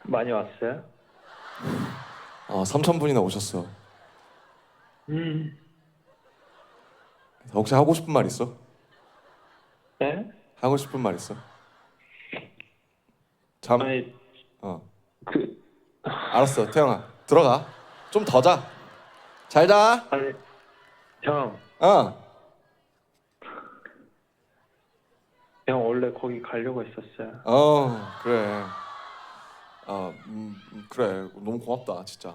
많이 왔어요? 3,000분이나 오셨어. 혹시 하고 싶은 말 있어? 네? 하고 싶은 말 있어? 아니 알았어 태영아 들어가. 좀 더 자. 잘 자. 아니 형 원래 거기 가려고 했었어요. 그래. 그래 너무 고맙다 진짜.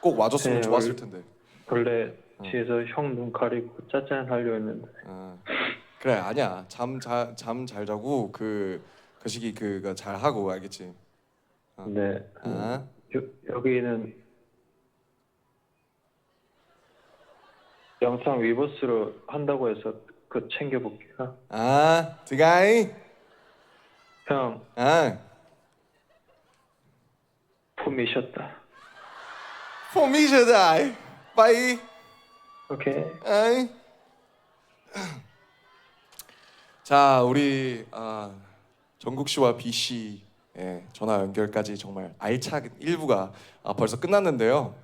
꼭 와줬으면 네, 좋았을 텐데. 원래 뒤에서 형 눈 가리고 짜잔 하려 했는데. 그래 아니야. 잠 잘 자고 그 시기 그거 잘 하고 알겠지. 네. 여기는 영상 위버스로 한다고 해서 그거 챙겨볼게요. 드가이. 형 폼이 쉬었다. 포미셔다. 빠이. 오케이. 자 우리 정국 씨와 B 씨의 전화 연결까지 정말 알찬 1부가 벌써 끝났는데요.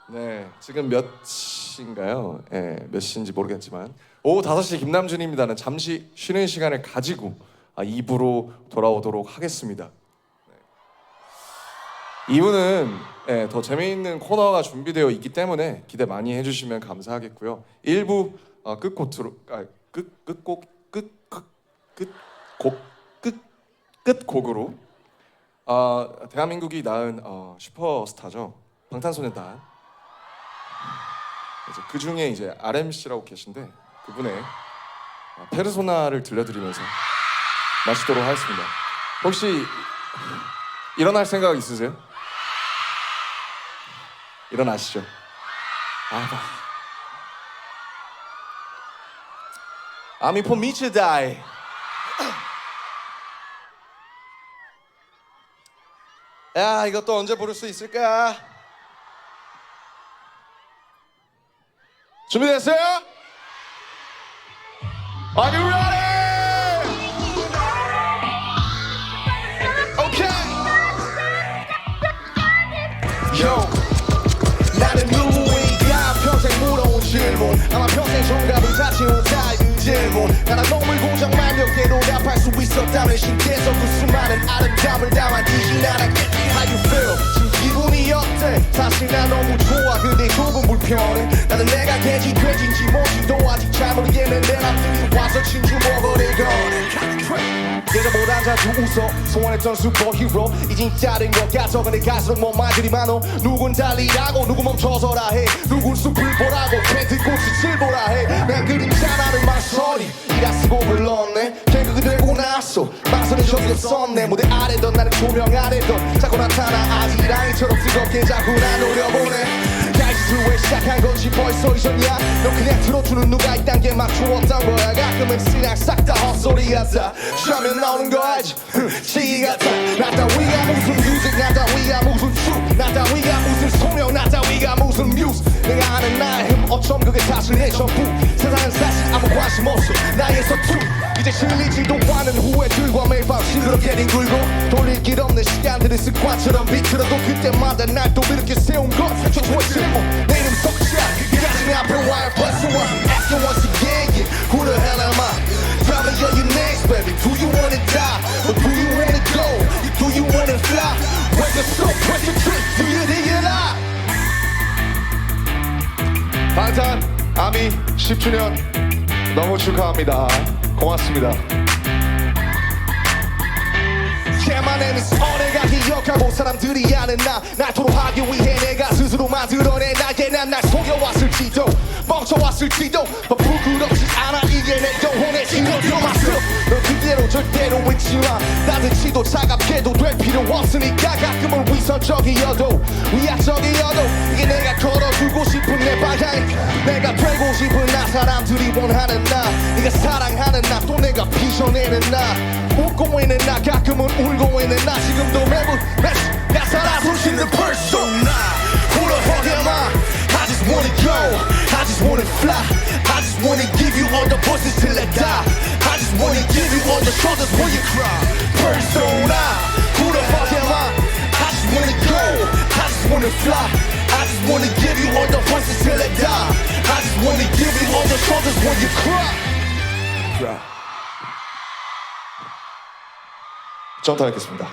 네 지금 몇 시인가요? 몇 시인지 모르겠지만 오후 5시 김남준입니다는 잠시 쉬는 시간을 가지고 2부로 돌아오도록 하겠습니다. 2부는 더 재미있는 코너가 준비되어 있기 때문에 기대 많이 해주시면 감사하겠고요. 1부 끝곡으로 대한민국이 낳은 슈퍼스타죠. 방탄소년단. 이제 그 중에 이제 RMC라고 계신데 그분의 페르소나를 들려드리면서 마치도록 하겠습니다. 혹시 일어날 생각 있으세요? 일어나시죠. I'm for me to die. 야, 이것도 언제 부를 수 있을까? 준비됐어요? Are you ready? Okay. Yo, 나는 누구인가 평생 물어온 질문 아마 평생 정답을 다 채운 사이의 질문 나는 동물 공정만 몇 개로 답할 수 있었다면 신께서 그 수많은 아름다움을 담아주신 나랑 How you feel? 지금 기분이 어때? 사실 난 너무 좋아 근데 조금 불편해 나는 내가 돼지인지 뭔지도 아직 잘 모르겠는데 남들이 와서 진주 먹으려거든 예전보단 자주 웃어 소원했던 슈퍼히로 이젠 다른 것 같아 근데 갈수록 뭔 말들이 많어 누군 달리라고 누구 멈춰서라 해 누군 숲을 보라고 펜트꽃을 보라 해난 그림자라는 말소리 이라 쓰고 불렀네 개그가 되고 나서 망설인 적이 없었네 무대 아래던 나는 조명 아래던 자꾸 나타나 아지랑이처럼 뜨겁게 자꾸 나 노려보네 왜 시작한 건지 벌써 잊었냐 넌 그냥 들어주는 누가 있단 게 막 좋았던 거야 가끔은 그냥 싹 다 헛소리하자 쉬면 나오는 거 알지 지기 같아 나 따위가 무슨 뮤직 나 따위가 무슨 춤나 따위가 무슨 소명 나 따위가 무슨 뮤즈 내가 아는 나의 힘 어쩜 그게 사실의 전부 세상은 사실 아무 관심 없어 나의 서투 이제 실리지도 않은 후회들과 매일 밤 싱그럽게 뒹굴고 돌릴 길 없는 시간들이 습관처럼 비틀어도 그때마다 날 또 이렇게 세운 것 최초의 질문 내 이름 석자 이 가슴 앞에 와요 plus one asking once again yeah, who the hell am I? Tell me all your names baby do you wanna die or do you wanna go? Do you wanna fly? Where's the soul? Where's the trick? Do you think it out? 방탄 아미 10주년 너무 축하합니다 고맙습니다 Yeah, my name is 내가 기억하고 사람들이 아는 날 토로하기 위해 내가 스스로 만들어낸 나의 난 날 속여왔을지도 멈춰왔을지도 부끄럽지 않아 이게 내 영혼의 신호도 맞서 넌 그대로 절대로 잊지마 따뜻히도 차갑게도 될 필요 없으니까 가끔은 위선적이어도 위약적이어도 이게 내가 걸어주고 싶은 내 방향 내가 되고 싶은 나 사람들이 원하는 나 네가 사랑하는 나 또 내가 비전내는 나 웃고 있는 나 가끔은 울고 있는 나 지금도 매번 나 살아 숨쉬는 persona Who the fuck am I? I just wanna go I just wanna fly I just wanna give you all the voices till I die I just wanna give you all the shoulders when you cry Persona Who the fuck am I? I just wanna go I just wanna fly I just wanna give you all the voices till I die I just wanna give you all the shoulders when you cry 정답하겠습니다.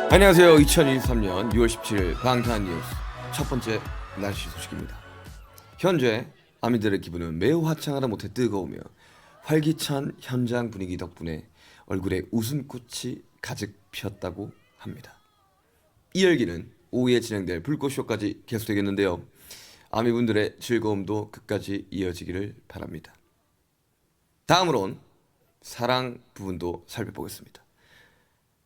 안녕하세요. 2023년 6월 17일 방탄 뉴스 첫 번째 날씨 소식입니다. 현재 아미들의 기분은 매우 화창하다 못해 뜨거우며 활기찬 현장 분위기 덕분에 얼굴에 웃음꽃이 가득 피었다고 합니다. 이 열기는 오후에 진행될 불꽃쇼까지 계속되겠는데요. 아미분들의 즐거움도 끝까지 이어지기를 바랍니다. 다음으론 사랑 부분도 살펴보겠습니다.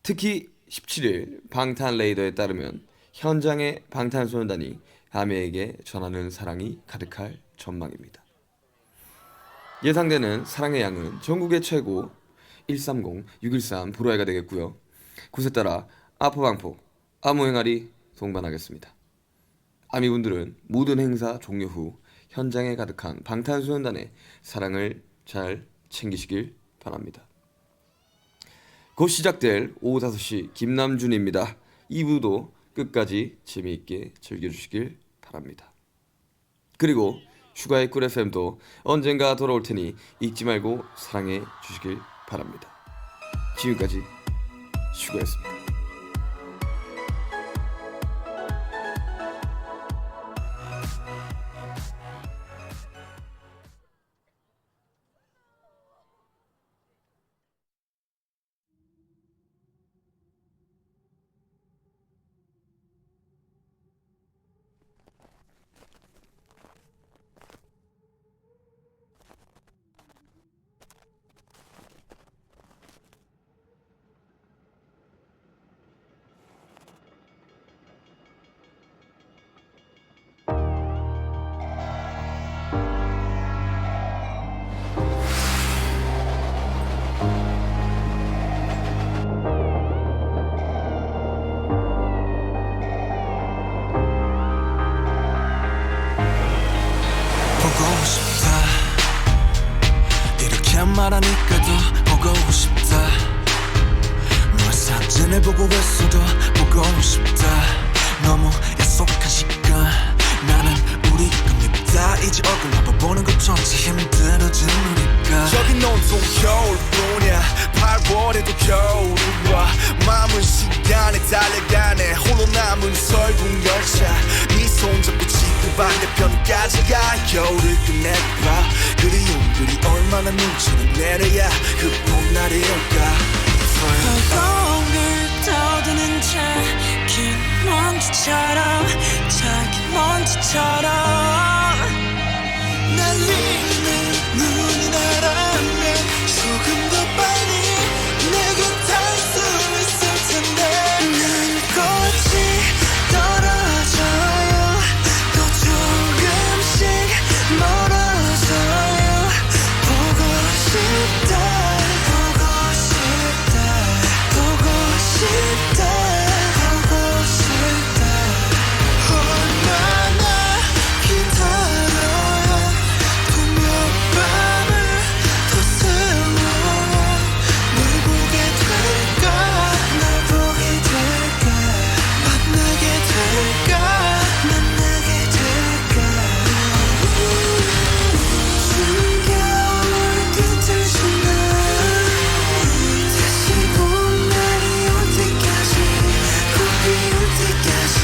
특히 17일 방탄 레이더에 따르면 현장의 방탄소년단이 아미에게 전하는 사랑이 가득할 전망입니다. 예상되는 사랑의 양은 전국의 최고 130, 613 불화해가 되겠고요. 곳에 따라 아포방포, 아무행아리 동반하겠습니다. 아미분들은 모든 행사 종료 후 현장에 가득한 방탄소년단의 사랑을 잘 챙기시길 바랍니다. 곧 시작될 오후 5시 김남준입니다. 2부도 끝까지 재미있게 즐겨주시길 바랍니다. 그리고 슈가의 꿀 FM도 언젠가 돌아올 테니 잊지 말고 사랑해 주시길 바랍니다. 지금까지 슈가였습니다. 보고 싶다 이렇게 말하니까도 보고 싶다 너의 사진을 보고 있어도 보고 싶다 너무 약속한 시간 나는 우리 겁니다 이제 얼굴 한번 보는 것조차 힘들어진 우리가 저긴 온통 겨울뿐이야 8월에도 겨울이 와 마음은 시간에 달려가네 홀로 남은 설국 열차 네 손잡고 지구 반대편까지 가 겨울을 끝내봐 그리움들이 얼마나 눈치를 내려야 그 봄날이 올까 허공을 떠도는 작은 먼지처럼 작은 먼지처럼 날리는 눈이 나라면 조금 더 빨리 내게 닿을 수 있을 텐데 난 꽃이 떨어져요 또 조금씩 멀어져요 보고 싶다 보고 싶다 보고 싶다 보고 싶다 얼마나 기다려야 분명 밤을 더 세워야 널 보게 될까 날 보게 될까 만나게 될까 만나게 될까 숨겨올 듯한 순간 다시 봄날이 올 때까지 봄이 올 때까지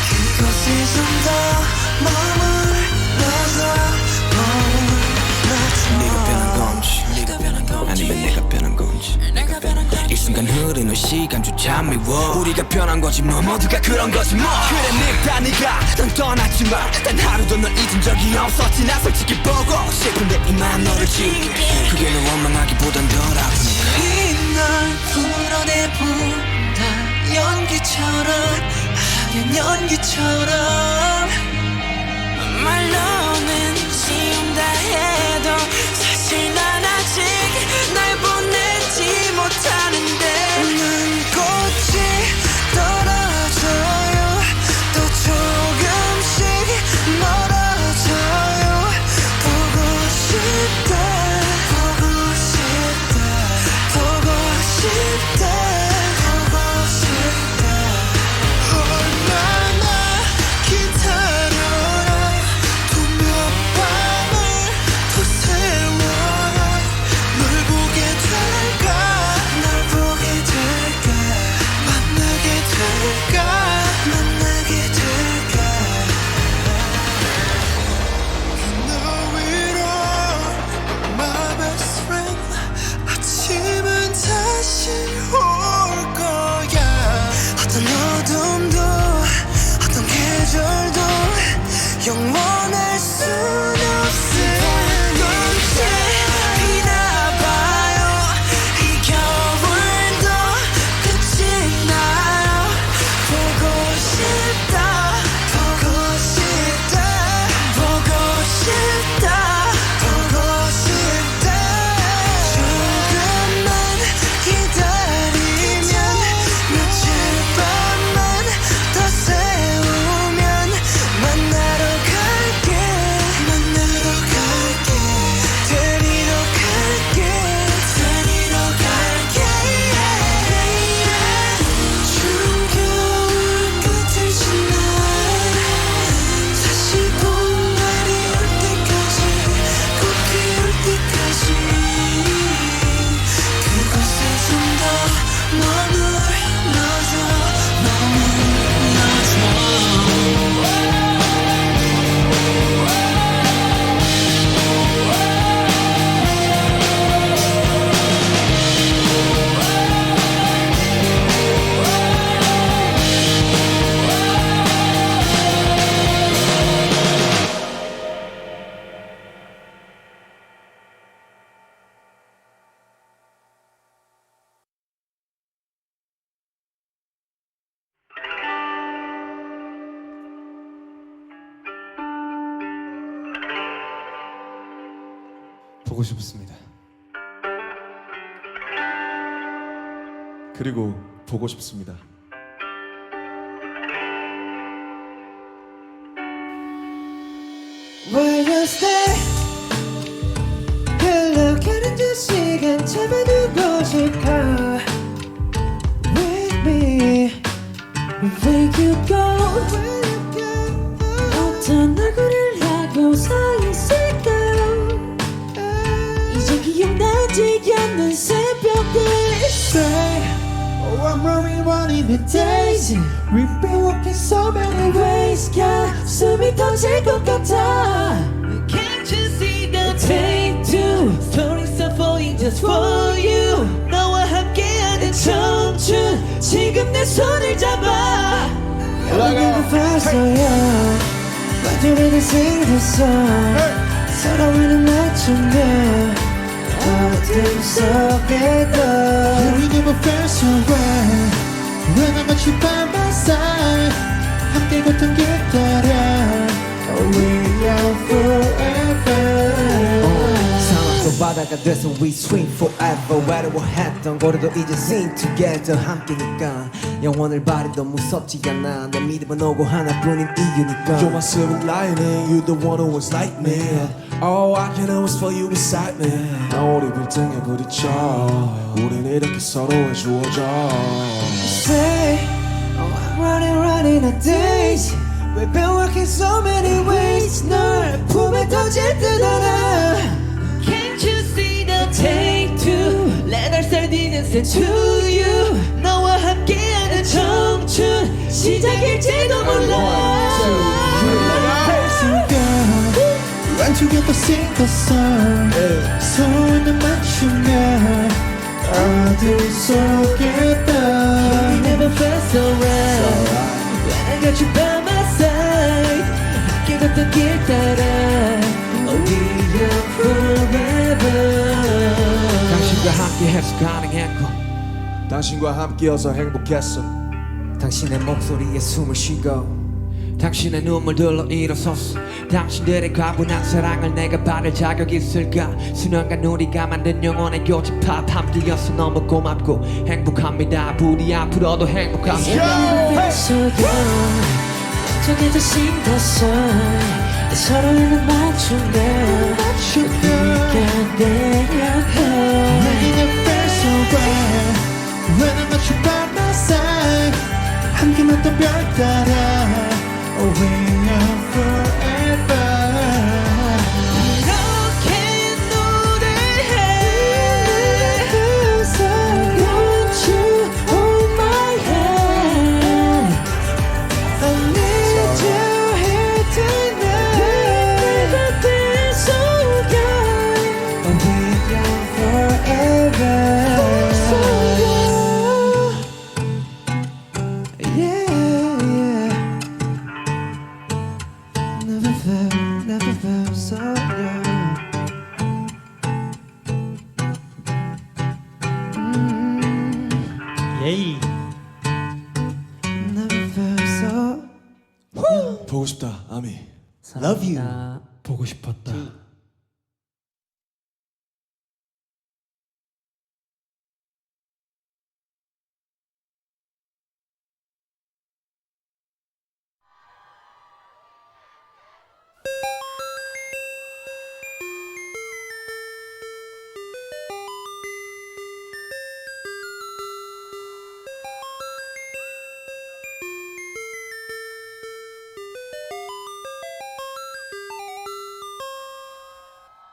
그곳에 좀 더 네가 변한 건지 네가 변한 건지 아니면 내가 변한 건지 내가 변한 건지 이 순간 흐르는 시간조차 미워 우리가 변한 거지 뭐 모두가 그런 거지 뭐 그래 늙다 네가 넌 떠났지만 단 하루도 널 잊은 적이 없었지 나 솔직히 보고 싶은데 이만 너를 지울게 그게 널 원망하기보단 덜 아프니까 이날 풀어내본다 연기처럼 하얀 연기처럼 말로는 지운다 해도 사실 난 아직 날 보내지 못하는데 난 꽃이 떨어져요 또 조금씩 멀어져요 보고 싶다 보고 싶다 보고 싶다 보고 싶다 얼마나 기다려라 분명 보고 싶습니다. 그리고 보고 싶습니다. Where you stay? 흘러가는 두 시간 잡아두고 싶어. With me, where you go? 어떤 얼굴을 하고 서 있을까? 이제 기억나지 않는 새벽들. Say, oh I'm running the days. We've been walking so many ways. 가슴이 터질 것 같아. Can't you see the take two? Stories are falling just for you. 너와 함께하는 청춘. 지금 내 손을 잡아. 여기가 봤어요. 마주리는 생겼어. 서로를 맞추며 어둠 속에도 We never felt so right When I got you by my side 함께 걷던 길 따라 We are forever 사막도 바다가 돼서 we swim forever 외로워했던 거리도 이제 sing together 함께니까 영원을 바래도 무섭지 않아 내 믿음은 오고 하나뿐인 이유니까 You're my silver lining, you the one who was like me. All I can do is for you beside me. 나 우리 빌딩에 부딪혀 우린 이렇게 서로의 주어져. Say oh I'm running the days We've been working so many ways 널 품에 던질 듯 알아 Can't you see the take two Let our start innocent to you 너와 함께하는 청춘 시작일지도 몰라 Run together sing the song 손을 맞추며 어둠 속에도 We never felt so right When I got you by my side 함께 걷던 길 따라 We are forever 당신과 함께해서 가능했고 당신과 함께여서 행복했어. 당신의 목소리에 숨을 쉬고 당신의 눈물들로 일어섰어 당신들의 과분한 사랑을 내가 받을 자격 있을까 수년간 우리가 만든 영원의 교집합 함께여서 너무 고맙고 행복합니다 부디 앞으로도 행복합니다 저기도 신났어 서로를 맞추며 네가 내 옆에 내게 feel so right When I got you by my side 함께 걷던 별 따라 We are forever 이렇게 노래해 Want you hold my hand I need you here tonight 내가 뱃속에 We are forever Never felt so young. Never felt so. 보고 싶다, 아미. Love you 보고 싶었다.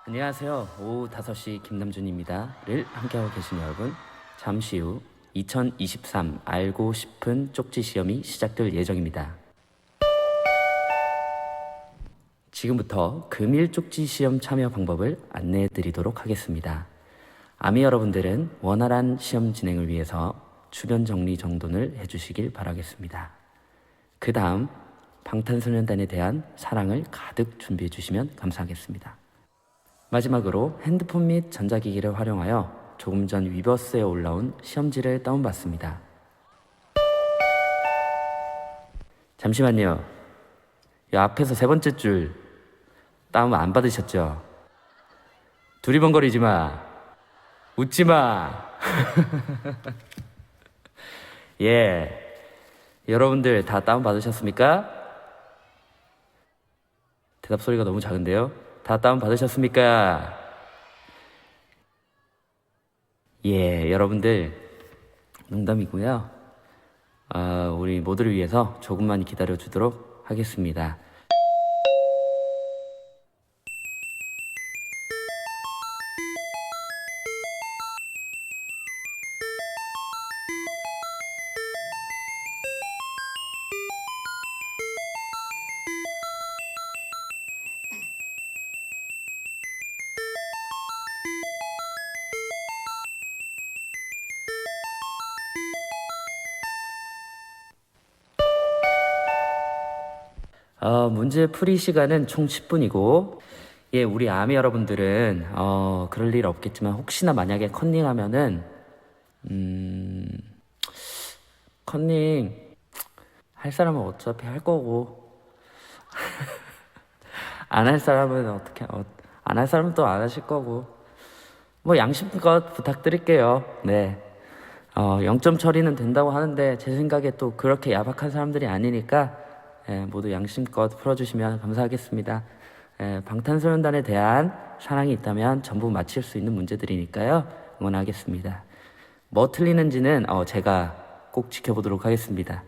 안녕하세요. 오후 5시 김남준입니다.를 함께하고 계신 여러분, 잠시 후 2023 알고 싶은 쪽지 시험이 시작될 예정입니다. 지금부터 금일 쪽지 시험 참여 방법을 안내해 드리도록 하겠습니다. 아미 여러분들은 원활한 시험 진행을 위해서 주변 정리 정돈을 해주시길 바라겠습니다. 그 다음 방탄소년단에 대한 사랑을 가득 준비해 주시면 감사하겠습니다. 마지막으로 핸드폰 및 전자기기를 활용하여 조금 전 위버스에 올라온 시험지를 다운받습니다. 잠시만요. 이 앞에서 세 번째 줄 다운 안 받으셨죠? 두리번거리지 마. 웃지 마. 예. 여러분들 다 다운 받으셨습니까? 대답 소리가 너무 작은데요. 다 다운 받으셨습니까? 예, 여러분들 농담이고요. 우리 모두를 위해서 조금만 기다려 주도록 하겠습니다. 문제 풀이 시간은 총 10분이고, 예, 우리 아미 여러분들은, 그럴 일 없겠지만, 혹시나 만약에 컨닝하면은, 컨닝, 할 사람은 어차피 할 거고, 안 할 사람은 안 할 사람은 또 안 하실 거고, 뭐, 양심껏 부탁드릴게요. 네. 0점 처리는 된다고 하는데, 제 생각에 또 그렇게 야박한 사람들이 아니니까, 예, 모두 양심껏 풀어주시면 감사하겠습니다. 예, 방탄소년단에 대한 사랑이 있다면 전부 맞힐 수 있는 문제들이니까요. 응원하겠습니다. 뭐 틀리는지는 제가 꼭 지켜보도록 하겠습니다.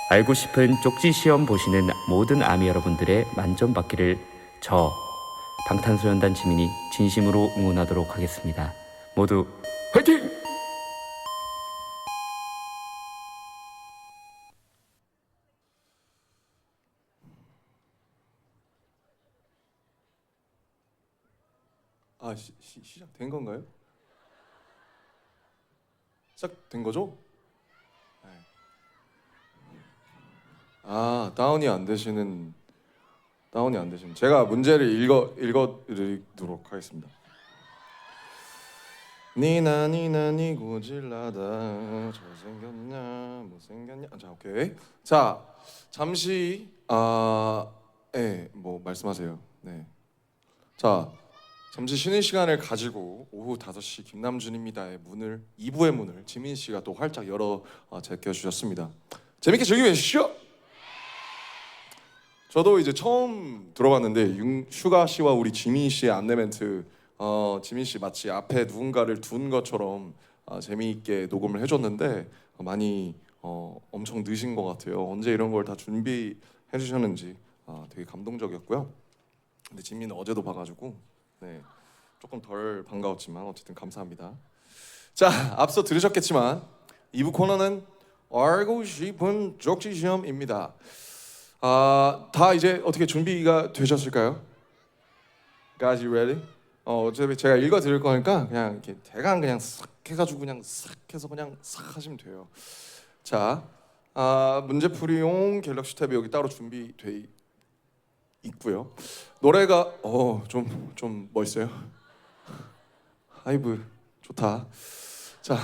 알고 싶은 쪽지 시험 보시는 모든 아미 여러분들의 만점 받기를 저 방탄소년단 지민이 진심으로 응원하도록 하겠습니다. 모두 화이팅! 시작된 건가요? 시작된 거죠? 네. 다운이 안 되시는 제가 문제를 읽어드리도록 하겠습니다. 니나 니 고질라다 잘생겼냐 못생겼냐. 자, 오케이. 자, 잠시 뭐 말씀하세요. 네. 자, 잠시 쉬는 시간을 가지고 오후 5시 김남준입니다의 문을 2부의 문을 지민 씨가 또 활짝 열어 제껴 주셨습니다. 재밌게 즐기고 계시죠? 저도 이제 처음 들어봤는데 슈가 씨와 우리 지민 씨의 안내 멘트, 지민 씨 마치 앞에 누군가를 둔 것처럼 재미있게 녹음을 해줬는데 많이 엄청 늦은 것 같아요. 언제 이런 걸 다 준비해 주셨는지 되게 감동적이었고요. 근데 지민은 어제도 봐가지고 네, 조금 덜 반가웠지만 어쨌든 감사합니다. 자, 앞서 들으셨겠지만 2부 코너는 알고 싶은 쪽지 시험입니다. 다 이제 어떻게 준비가 되셨을까요? Guys, you ready? 어차피 제가 읽어드릴 거니까 그냥 이렇게 대강 그냥 싹 해가지고 그냥 싹 해서 그냥 싹 하시면 돼요. 자, 문제풀이용 갤럭시 탭이 여기 따로 준비돼 있고요. 노래가 좀 멋있어요. 하이브 좋다. 자,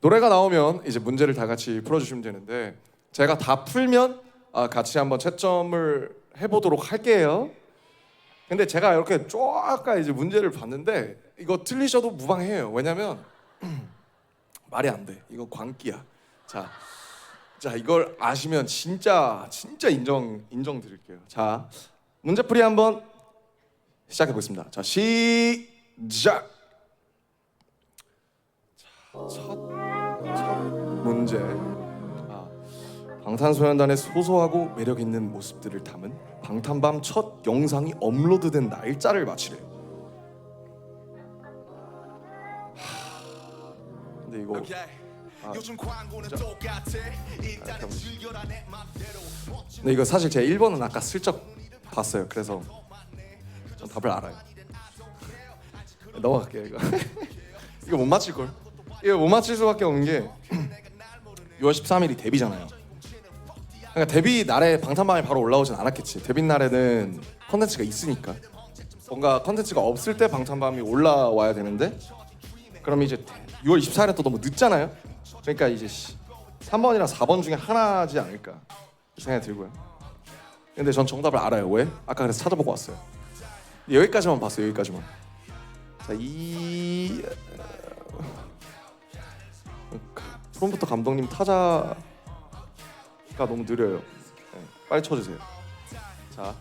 노래가 나오면 이제 문제를 다 같이 풀어주시면 되는데 제가 다 풀면 같이 한번 채점을 해보도록 할게요. 근데 제가 이렇게 쫙 이제 문제를 봤는데 이거 틀리셔도 무방해요. 왜냐면 말이 안 돼. 이거 광기야. 자, 이걸 아시면 진짜 인정 드릴게요. 자, 문제풀이 한번 시작해 보겠습니다. 자, 시작. 첫 문제. 방탄소년단의 소소하고 매력 있는 모습들을 담은 방탄밤 첫 영상이 업로드된 날짜를 맞히래요. 근데 이거 요즘 광고는 똑같아. 일단은 즐겨라 내 맘대로. 근데 이거 사실 제가 1번은 아까 슬쩍 봤어요. 그래서 전 답을 알아요. 넘어갈게요. 이거 이거 못 맞힐 걸. 이거 못 맞힐 수밖에 없는 게 6월 13일이 데뷔잖아요. 그러니까 데뷔 날에 방탄밤이 바로 올라오진 않았겠지. 데뷔 날에는 컨텐츠가 있으니까. 뭔가 컨텐츠가 없을 때 방탄밤이 올라와야 되는데 그럼 이제 6월 24일은 또 너무 늦잖아요. 그러니까 이제 3번이랑 4번 중에 하나지 않을까 생각이 들고요. 근데 전 정답을 알아요. 왜? 아까 그래서 찾아보고 왔어요. 여기까지만 봤어요. 여기까지만. 자, 프롬부터 감독님 타자가 너무 느려요. 네, 빨리 쳐주세요. 자,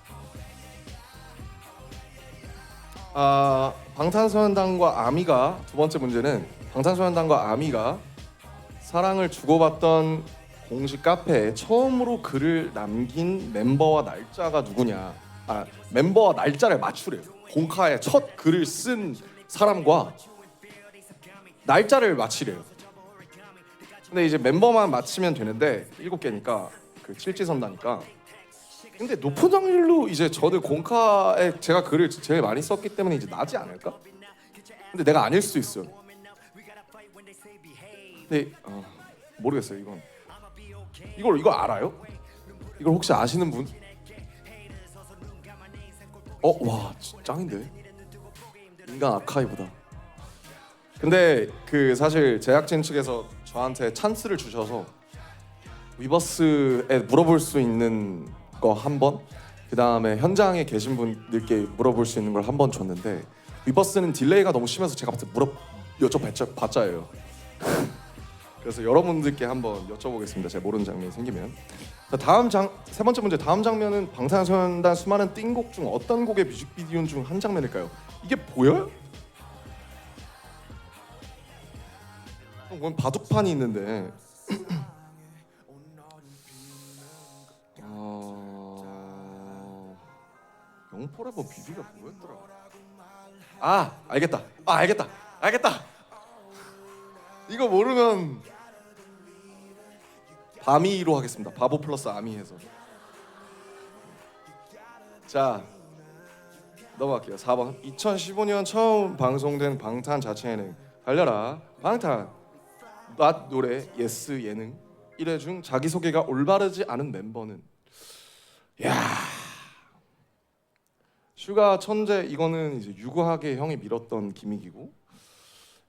방탄소년단과 아미가 두 번째 문제는 방탄소년단과 아미가 사랑을 주고받던 공식 카페에 처음으로 글을 남긴 멤버와 날짜가 누구냐? 멤버와 날짜를 맞추래요. 공카에 첫 글을 쓴 사람과 날짜를 맞히래요. 근데 이제 멤버만 맞히면 되는데 7개니까 그 칠지선다니까. 근데 높은 확률로 이제 저는 공카에 제가 글을 제일 많이 썼기 때문에 이제 나지 않을까? 근데 내가 아닐 수도 있어요. 근데 모르겠어요. 이거 알아요? 이걸 혹시 아시는 분? 와 짱인데? 인간 아카이브다. 근데 그 사실 제작진 측에서 저한테 찬스를 주셔서 위버스에 물어볼 수 있는 거 한 번, 그 다음에 현장에 계신 분들께 물어볼 수 있는 걸 한 번 줬는데 위버스는 딜레이가 너무 심해서 제가 여쭤봤자예요. 그래서 여러분들께 한번 여쭤보겠습니다. 제가 모르는 장면이 생기면. 세 번째 문제. 다음 장면은 방탄소년단 수많은 띵곡 중 어떤 곡의 뮤직비디오 중 한 장면일까요? 이게 보여요? 그럼 바둑판이 있는데 영포레버 뮤비가 뭐였더라? 알겠다. 이거 모르면 바미로 하겠습니다. 바보 플러스 아미 해서. 자, 넘어갈게요. 4번. 2015년 처음 방송된 방탄 자체 예능 달려라 방탄 낫 노래 예스 예능 1회 중 자기소개가 올바르지 않은 멤버는 슈가 천재. 이거는 이제 유구하게 형이 밀었던 기믹이고,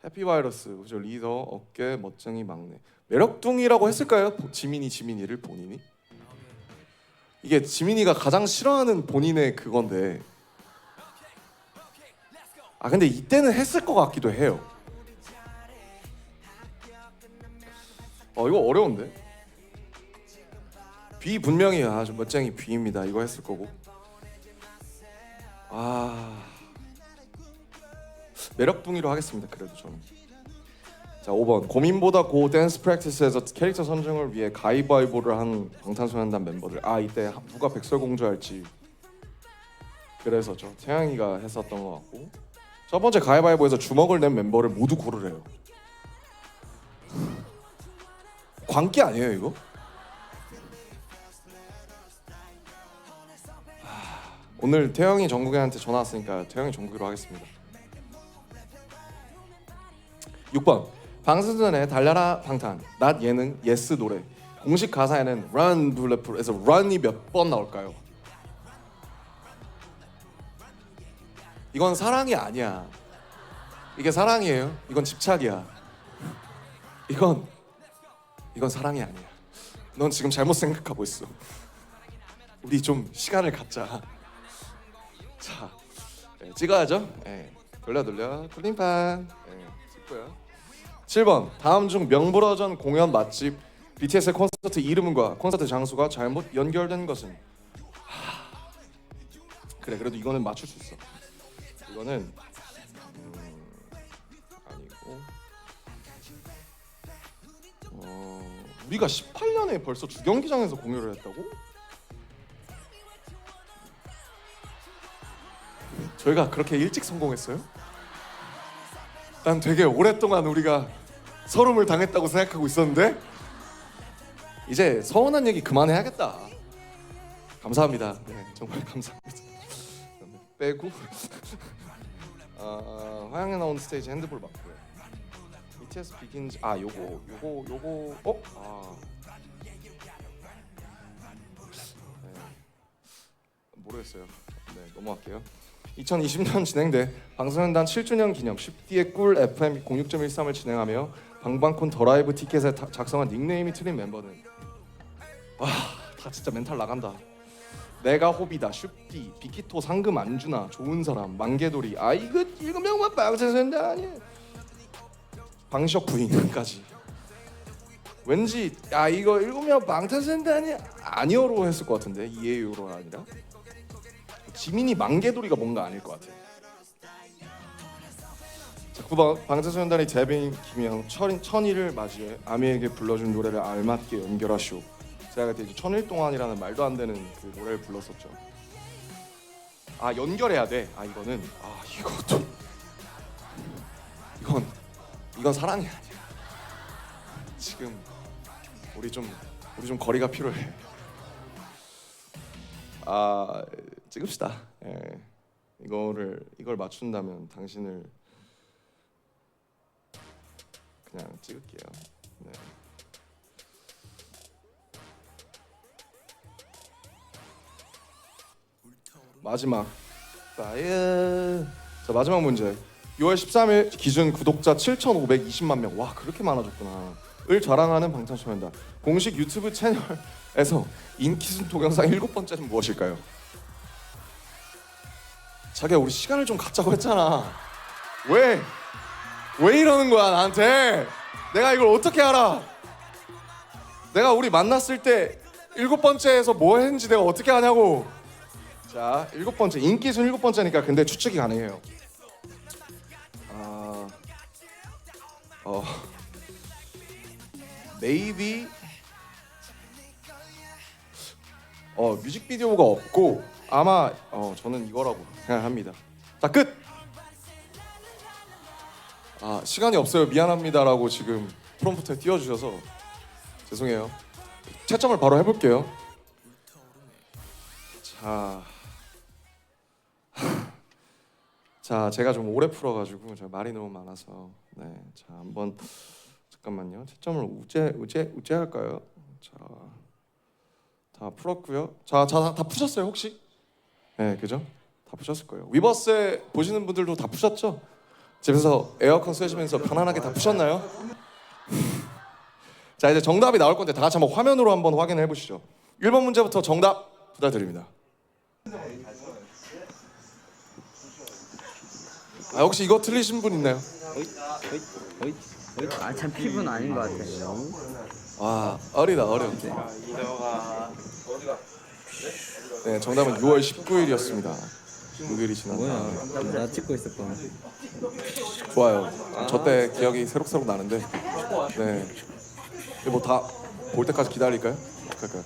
해피바이러스 그죠, 리더 어깨 멋쟁이 막내. 매력둥이라고 했을까요? 지민이를 본인이? 이게 지민이가 가장 싫어하는 본인의 그건데 근데 이때는 했을 것 같기도 해요. 이거 어려운데? 비 분명히 아주 멋쟁이 비입니다. 이거 했을 거고. 매력둥이로 하겠습니다. 그래도 저는. 자, 5번. 고민보다 고 댄스 프랙티스에서 캐릭터 선정을 위해 가위바위보를 한 방탄소년단 멤버들. 이때 누가 백설공주 할지 그래서 태양이가 했었던 것 같고, 첫 번째 가위바위보에서 주먹을 낸 멤버를 모두 고르래요. 광기 아니에요 이거? 오늘 태영이 정국이한테 전화 왔으니까 태영이 정국이로 하겠습니다. 6번. 방탄소년단의 달려라 방탄 낫 예능 예스 노래 공식 가사에는 Run Bulletproof에서 run이 몇 번 나올까요? 이건 사랑이 아니야. 이게 사랑이에요? 이건 집착이야. 이건 사랑이 아니야. 넌 지금 잘못 생각하고 있어. 우리 좀 시간을 갖자. 자, 찍어야죠. 돌려 쿨링판. 찍고요. 7번. 다음 중 명불허전 공연 맛집 BTS의 콘서트 이름과 콘서트 장소가 잘못 연결된 것은? 그래, 그래도 이거는 맞출 수 있어. 이거는 아니고 우리가 18년에 벌써 주경기장에서 공연을 했다고? 저희가 그렇게 일찍 성공했어요? 난 되게 오랫동안 우리가 서름을 당했다고 생각하고 있었는데 이제 서운한 얘기 그만해야겠다. 감사합니다. 네, 정말 감사합니다. 빼고 화양에 나온 스테이지 핸드볼 맞고요. BTS 비긴즈 요거 모르겠어요. 네, 넘어갈게요. 2020년 진행돼 방탄소년단 7주년 기념 10D의 꿀 FM 06.13을 진행하며 방방콘 더 라이브 티켓에 작성한 닉네임이 틀린 멤버는 다 진짜 멘탈 나간다. 내가 호비다, 슈띠, 비키토, 상금 안주나, 좋은 사람, 만개돌이. 아 이거 읽으면 방탄소년단 아니야. 방시혁 부인까지. 왠지 아 이거 읽으면 방탄소년단이 아니어로 했을 것 같은데 이에요로가 아니라 지민이 만개돌이가 뭔가 아닐 것 같아. 자, 9번 방탄소년단의 데뷔인 김영 천일을 맞이해 아미에게 불러준 노래를 알맞게 연결하시오. 제가 그때 이제 천일 동안이라는 말도 안 되는 그 노래를 불렀었죠. 아 연결해야 돼. 아 이거는 아 이것도 이건 사랑이 아니야. 지금 우리 좀 거리가 필요해. 아 찍읍시다. 예. 이걸 맞춘다면 당신을 그냥 찍을게요. 네. 마지막 파이어. 자 마지막 문제. 6월 13일 기준 구독자 7,520만 명. 와 그렇게 많아졌구나. 을 자랑하는 방탄소년단 공식 유튜브 채널에서 인기순 동영상 7번째는 무엇일까요? 자기야 우리 시간을 좀 갖자고 했잖아. 왜 이러는 거야 나한테? 내가 이걸 어떻게 알아? 내가 우리 만났을 때 7번째에서 뭐 했는지 내가 어떻게 아냐고. 자 7번째 인기순 7번째니까 근데 추측이 가능해요. maybe 뮤직비디오가 없고 아마 저는 이거라고 생각합니다. 자 끝. 아 시간이 없어요 미안합니다라고 지금 프롬프트에 띄워주셔서 죄송해요. 채점을 바로 해볼게요. 자 제가 좀 오래 풀어가지고 제가 말이 너무 많아서 네, 자 한번 잠깐만요. 채점을 우제 할까요? 자, 다 풀었고요. 자, 다 푸셨어요 혹시? 네, 그죠? 다 푸셨을 거예요. 위버스 보시는 분들도 다 푸셨죠? 집에서 에어컨 쐬시면서 편안하게 다 푸셨나요? 자, 이제 정답이 나올 건데 다 같이 한번 화면으로 한번 확인해 보시죠. 1번 문제부터 정답 부탁드립니다. 아, 혹시 이거 틀리신 분 있나요? 아 참 피부는 아닌 것 같아. 와 어리다 어려. 네 정답은 6월 19일이었습니다. 6일이 지난 다음에. 나 찍고 있었구나. 좋아요. 저 때 기억이 새록새록 나는데. 네. 뭐 다 볼 때까지 기다릴까요? 그럴까요?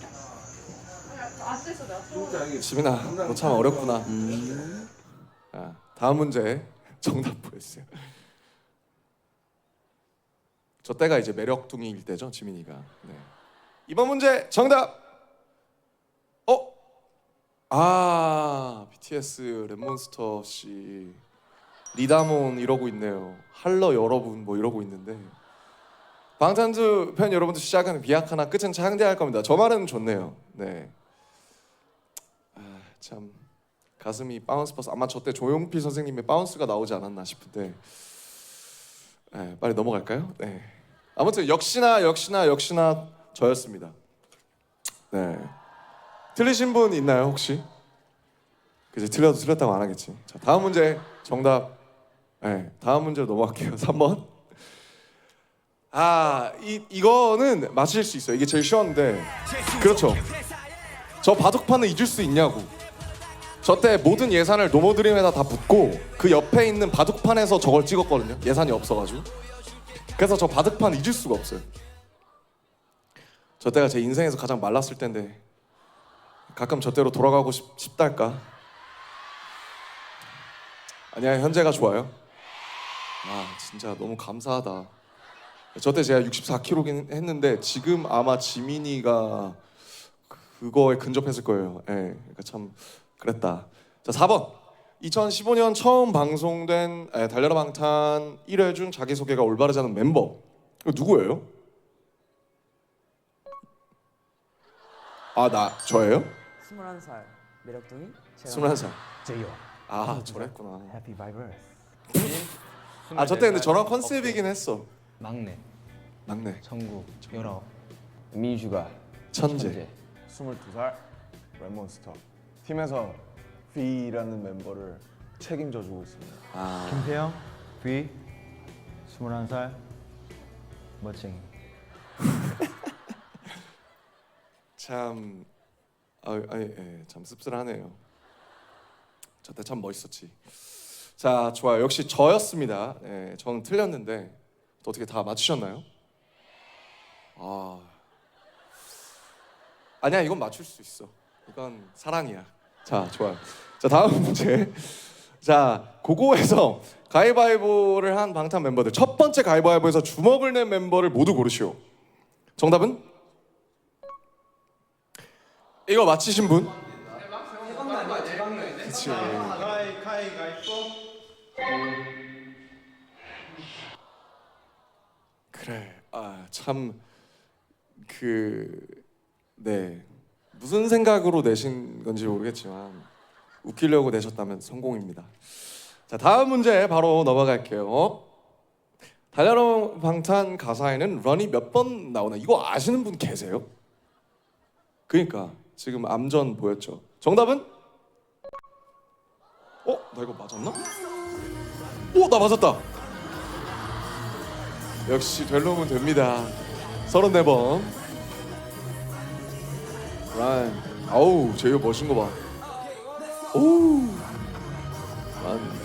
지민아 너 참 어렵구나. 아, 다음 문제 정답 보여주세요. 저 때가 이제 매력둥이일 때죠 지민이가. 네. 이번 문제 정답. BTS 랩몬스터 씨 리다몬 이러고 있네요. 할러 여러분 뭐 이러고 있는데 방탄두 팬 여러분들 시작은 비약하나 끝은 창대할 겁니다. 저 말은 좋네요. 네. 참 가슴이 바운스 버스. 아마 저 때 조용필 선생님의 바운스가 나오지 않았나 싶은데 빨리 넘어갈까요? 네. 아무튼 역시나 저였습니다. 네. 틀리신 분 있나요 혹시? 그치 틀려도 틀렸다고 안 하겠지. 자 다음 문제 정답. 네. 다음 문제로 넘어갈게요. 3번. 이거는 맞힐 수 있어요. 이게 제일 쉬웠는데. 그렇죠. 저 바둑판을 잊을 수 있냐고. 저 때 모든 예산을 노모드림에다 다 붓고 그 옆에 있는 바둑판에서 저걸 찍었거든요. 예산이 없어가지고. 그래서 저 바둑판 잊을 수가 없어요. 저 때가 제 인생에서 가장 말랐을 때인데 가끔 저 때로 돌아가고 싶달까? 아니야 현재가 좋아요. 진짜 너무 감사하다. 저 때 제가 64kg긴 했는데 지금 아마 지민이가 그거에 근접했을 거예요. 그러니까 참 그랬다. 자 4번. 2015년 처음 방송된 달려라 방탄 1회 중 자기소개가 올바르지 않은 멤버. 이거 누구예요? 저예요? 21살 매력둥이 21살. 제이요. 저랬구나. 해피 바이버스. 저 때 근데 저랑 컨셉이긴 했어. 막내 천국 열어 민슈가 천재. 22살 랩몬스터 팀에서 V라는 멤버를 책임져주고 있습니다. 김태형, V, 21살, 멋쟁이. 참, 참 씁쓸하네요. 저때 참 멋있었지. 자, 좋아요. 역시 저였습니다. 네, 저는 틀렸는데 또 어떻게 다 맞추셨나요? 아니야, 이건 맞출 수 있어. 이건 사랑이야. 자, 좋아요. 자, 다음 문제. 자, 고고에서 가위바위보를 한 방탄 멤버들 첫 번째 가위바위보에서 주먹을 낸 멤버를 모두 고르시오. 정답은? 이거 맞히신 분? 그치. 그래. 참 네. 무슨 생각으로 내신 건지 모르겠지만 웃기려고 내셨다면 성공입니다. 자, 다음 문제 바로 넘어갈게요. 달려라 방탄 가사에는 런이 몇 번 나오나? 이거 아시는 분 계세요? 그러니까 지금 암전 보였죠. 정답은? 나 이거 맞았나? 나 맞았다. 역시 될 놈은 됩니다. 34번. 런. 아우, 쟤 이거 멋진 거 봐. 오. 런.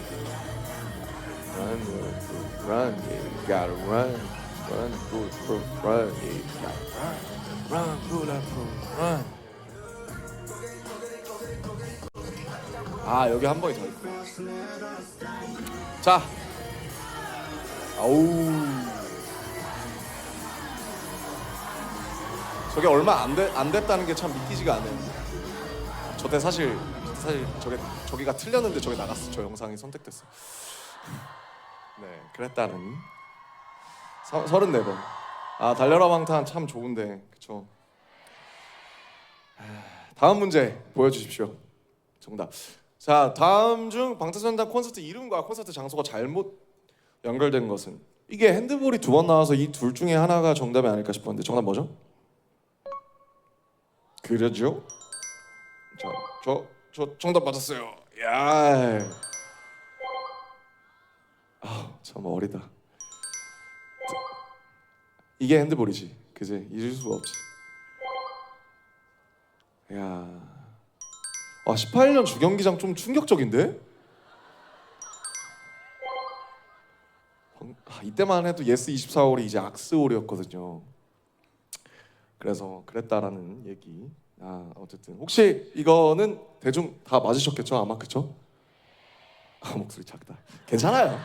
Run, you gotta run, bulletproof, run, you gotta run, bulletproof, run. 여기 한 번이 더 있고. 자, 아우, 저게 얼마 안 됐다는 게 참 믿기지가 않아요. 저때 사실 저기가 틀렸는데 저게 나갔어. 저 영상이 선택됐어. 네, 그랬다는 34번. 달려라 방탄 참 좋은데, 그쵸? 다음 문제 보여주십시오. 정답. 자, 다음 중 방탄소년단 콘서트 이름과 콘서트 장소가 잘못 연결된 것은? 이게 핸드볼이 2번 나와서 이 둘 중에 하나가 정답이 아닐까 싶었는데 정답 뭐죠? 그러죠? 자, 저 정답 맞았어요. 야. 참 어리다. 이게 핸드볼이지, 그지? 잊을 수가 없지. 야, 18년 주경기장 좀 충격적인데? 이때만 해도 예스 24홀이 이제 악스홀이었거든요. 그래서 그랬다라는 얘기. 어쨌든 혹시 이거는 대충 다 맞으셨겠죠? 아마 그쵸? 목소리 작다. 괜찮아요.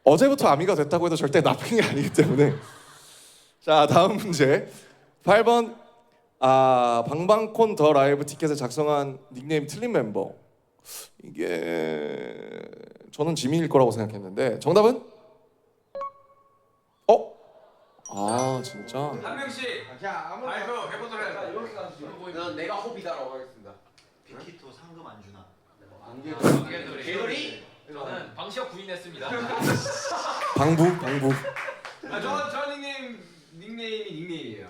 어제부터 아미가 됐다고 해도 절대 나쁜 게 아니기 때문에. 자, 다음 문제. 8번. 방방콘 더 라이브 티켓을 작성한 닉네임 틀린 멤버. 이게 저는 지민일 거라고 생각했는데 정답은? 진짜? 한 명씩 발표 해보도록 해요. 내가 호비다라고 하겠습니다. 빅히트 상금 안 주나? 개돌이? 저는 방시혁 부인했습니다. 방부. 저 닉네임이에요.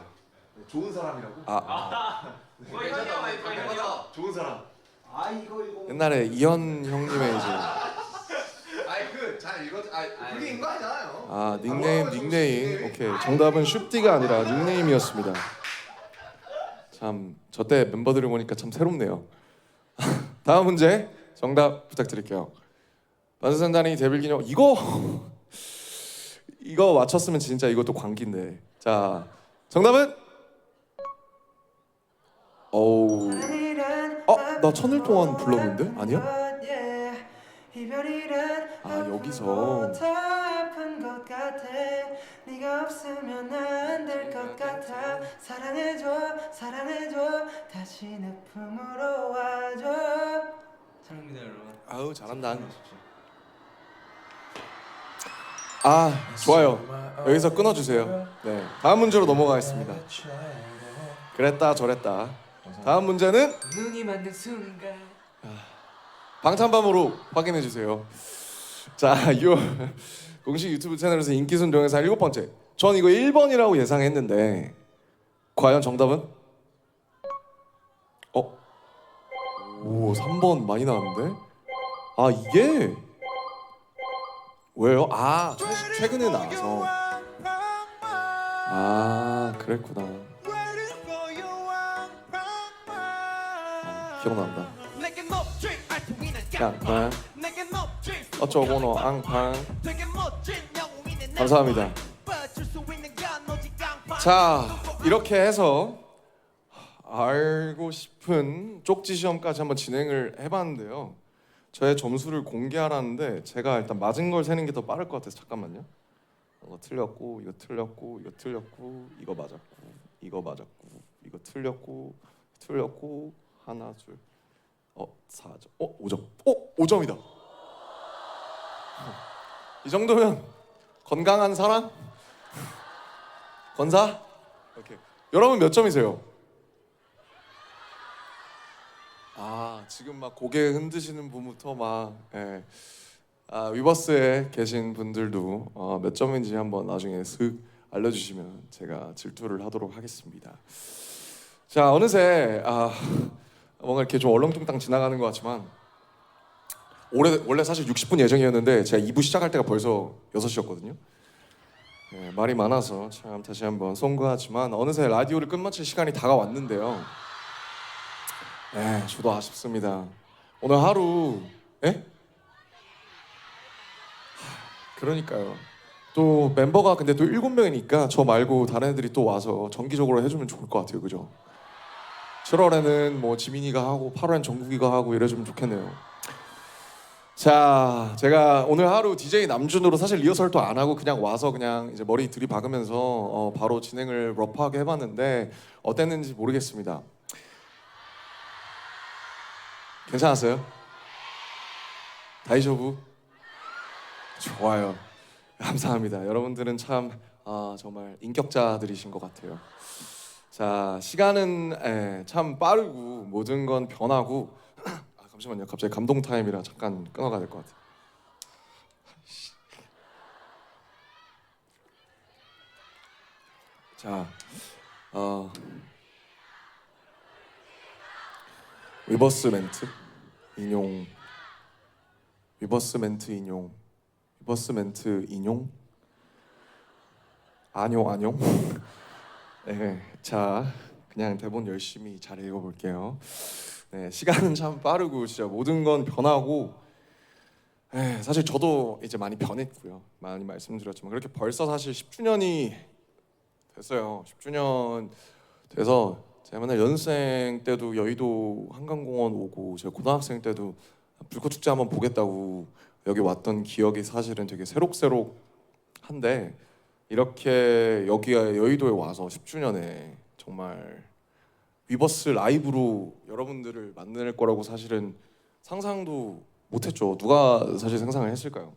좋은 사람이라고? 좋은 사람. 이거. 옛날에 이현 형님의 이제 잘 읽었. 불리인 거 아니잖아요. 닉네임. 오케이. 정답은 슈띠가 아니라 닉네임이었습니다. 참 저때 멤버들을 보니까 참 새롭네요. 다음 문제 정답 부탁드릴게요. 방탄소년단이 데뷔 기념 이거 맞췄으면 진짜 이것도 광기인데. 자, 정답은? 나 천일 동안 불렀는데? 아니야? 여기서 네가 없으면 안 될 것 같아. 사랑해줘 다시 내 품으로 와줘. 사랑합니다 여러분. 잘한다. 좋아요. 여기서 끊어주세요. 네, 다음 문제로 넘어가겠습니다. 그랬다 저랬다. 다음 문제는 눈이 맞는 순간 방탄밤으로 확인해 주세요. 자, 공식 유튜브 채널에서 인기 순 동영상 7번째. 전 이거 1번이라고 예상했는데 과연 정답은? 오, 3번 많이 나왔는데? 아, 이게 왜요? 아, 최근에 나와서. 아, 그랬구나. 아, 기억난다. 양팡 어쩌고노 앙팡. 감사합니다. 자, 이렇게 해서 알고 싶은 쪽지 시험까지 한번 진행을 해봤는데요. 저의 점수를 공개하라는데 제가 일단 맞은 걸 세는 게 더 빠를 것 같아서 잠깐만요. 이거 틀렸고, 이거 틀렸고, 이거 틀렸고, 이거 맞았고, 이거 맞았고, 이거 틀렸고, 하나, 둘, 4점, 5점, 5점이다. 이 정도면 건강한 사람? 건사? 오케이. 여러분 몇 점이세요? 아, 지금 막 고개 흔드시는 분부터 막 위버스에 계신 분들도 몇 점인지 한번 나중에 슥 알려주시면 제가 질투를 하도록 하겠습니다. 자, 어느새 뭔가 이렇게 좀 얼렁뚱땅 지나가는 것 같지만 원래 사실 60분 예정이었는데 제가 2부 시작할 때가 벌써 6시였거든요. 네, 말이 많아서 참 다시 한번 송구하지만 어느새 라디오를 끝마칠 시간이 다가왔는데요. 네, 저도 아쉽습니다. 오늘 하루, 그러니까요. 또 멤버가 근데 또 7명이니까 저 말고 다른 애들이 또 와서 정기적으로 해주면 좋을 것 같아요, 그죠? 7월에는 뭐 지민이가 하고 8월엔 정국이가 하고 이래주면 좋겠네요. 자, 제가 오늘 하루 DJ 남준으로 사실 리허설도 안 하고 그냥 와서 그냥 이제 머리 들이박으면서 바로 진행을 러프하게 해봤는데 어땠는지 모르겠습니다. 괜찮았어요? 다이쇼부? 좋아요. 감사합니다. 여러분들은 참 정말 인격자들이신 것 같아요. 자, 시간은 참 빠르고 모든 건 변하고 잠시만요. 갑자기 감동 타임이라 잠깐 끊어가야 될 것 같아요. 자, 위버스 멘트 인용. 안용. 네, 자, 그냥 대본 열심히 잘 읽어볼게요. 네, 시간은 참 빠르고 진짜 모든 건 변하고 사실 저도 이제 많이 변했고요. 많이 말씀드렸지만 그렇게 벌써 사실 10주년이 됐어요. 10주년 돼서 제가 맨날 연습생 때도 여의도 한강공원 오고 제가 고등학생 때도 불꽃축제 한번 보겠다고 여기 왔던 기억이 사실은 되게 새록새록한데 이렇게 여기가 여의도에 와서 10주년에 정말 위버스 라이브로 여러분들을 만날 거라고 사실은 상상도 못했죠. 누가 사실 상상을 했을까요?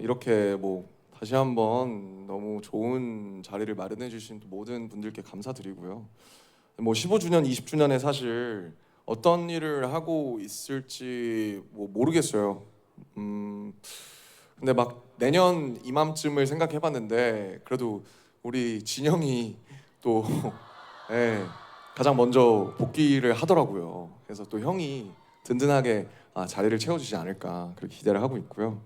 이렇게 뭐 다시 한번 너무 좋은 자리를 마련해 주신 모든 분들께 감사드리고요. 뭐 15주년, 20주년에 사실 어떤 일을 하고 있을지 뭐 모르겠어요. 근데 막 내년 이맘쯤을 생각해봤는데 그래도 우리 진영이 또 가장 먼저 복귀를 하더라고요. 그래서 또 형이 든든하게 자리를 채워주지 않을까 그렇게 기대를 하고 있고요.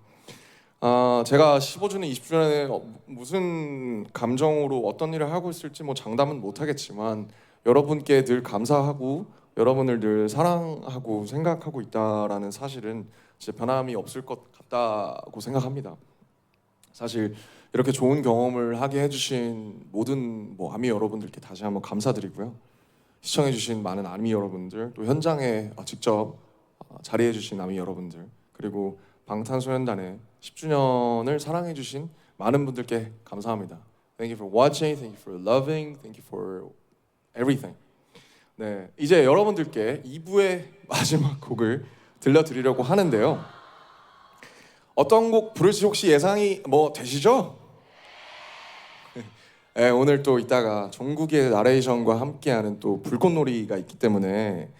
제가 15주년, 20주년에 무슨 감정으로 어떤 일을 하고 있을지 뭐 장담은 못하겠지만 여러분께 늘 감사하고 여러분을 늘 사랑하고 생각하고 있다라는 사실은 진짜 변함이 없을 것 같다고 생각합니다. 사실 이렇게 좋은 경험을 하게 해주신 모든 아미 여러분들께 다시 한번 감사드리고요. 시청해주신 많은 아미 여러분들, 또 현장에 직접 자리해주신 아미 여러분들, 그리고 방탄소년단의 10주년을 사랑해주신 많은 분들께 감사합니다. Thank you for watching, thank you for loving, thank you for everything. 네, 이제 여러분들께 2부의 마지막 곡을 들려드리려고 하는데요. 어떤 곡 부를지 혹시 예상이 되시죠? 네, 오늘 또 이따가 정국의 나레이션과 함께하는 또 불꽃놀이가 있기 때문에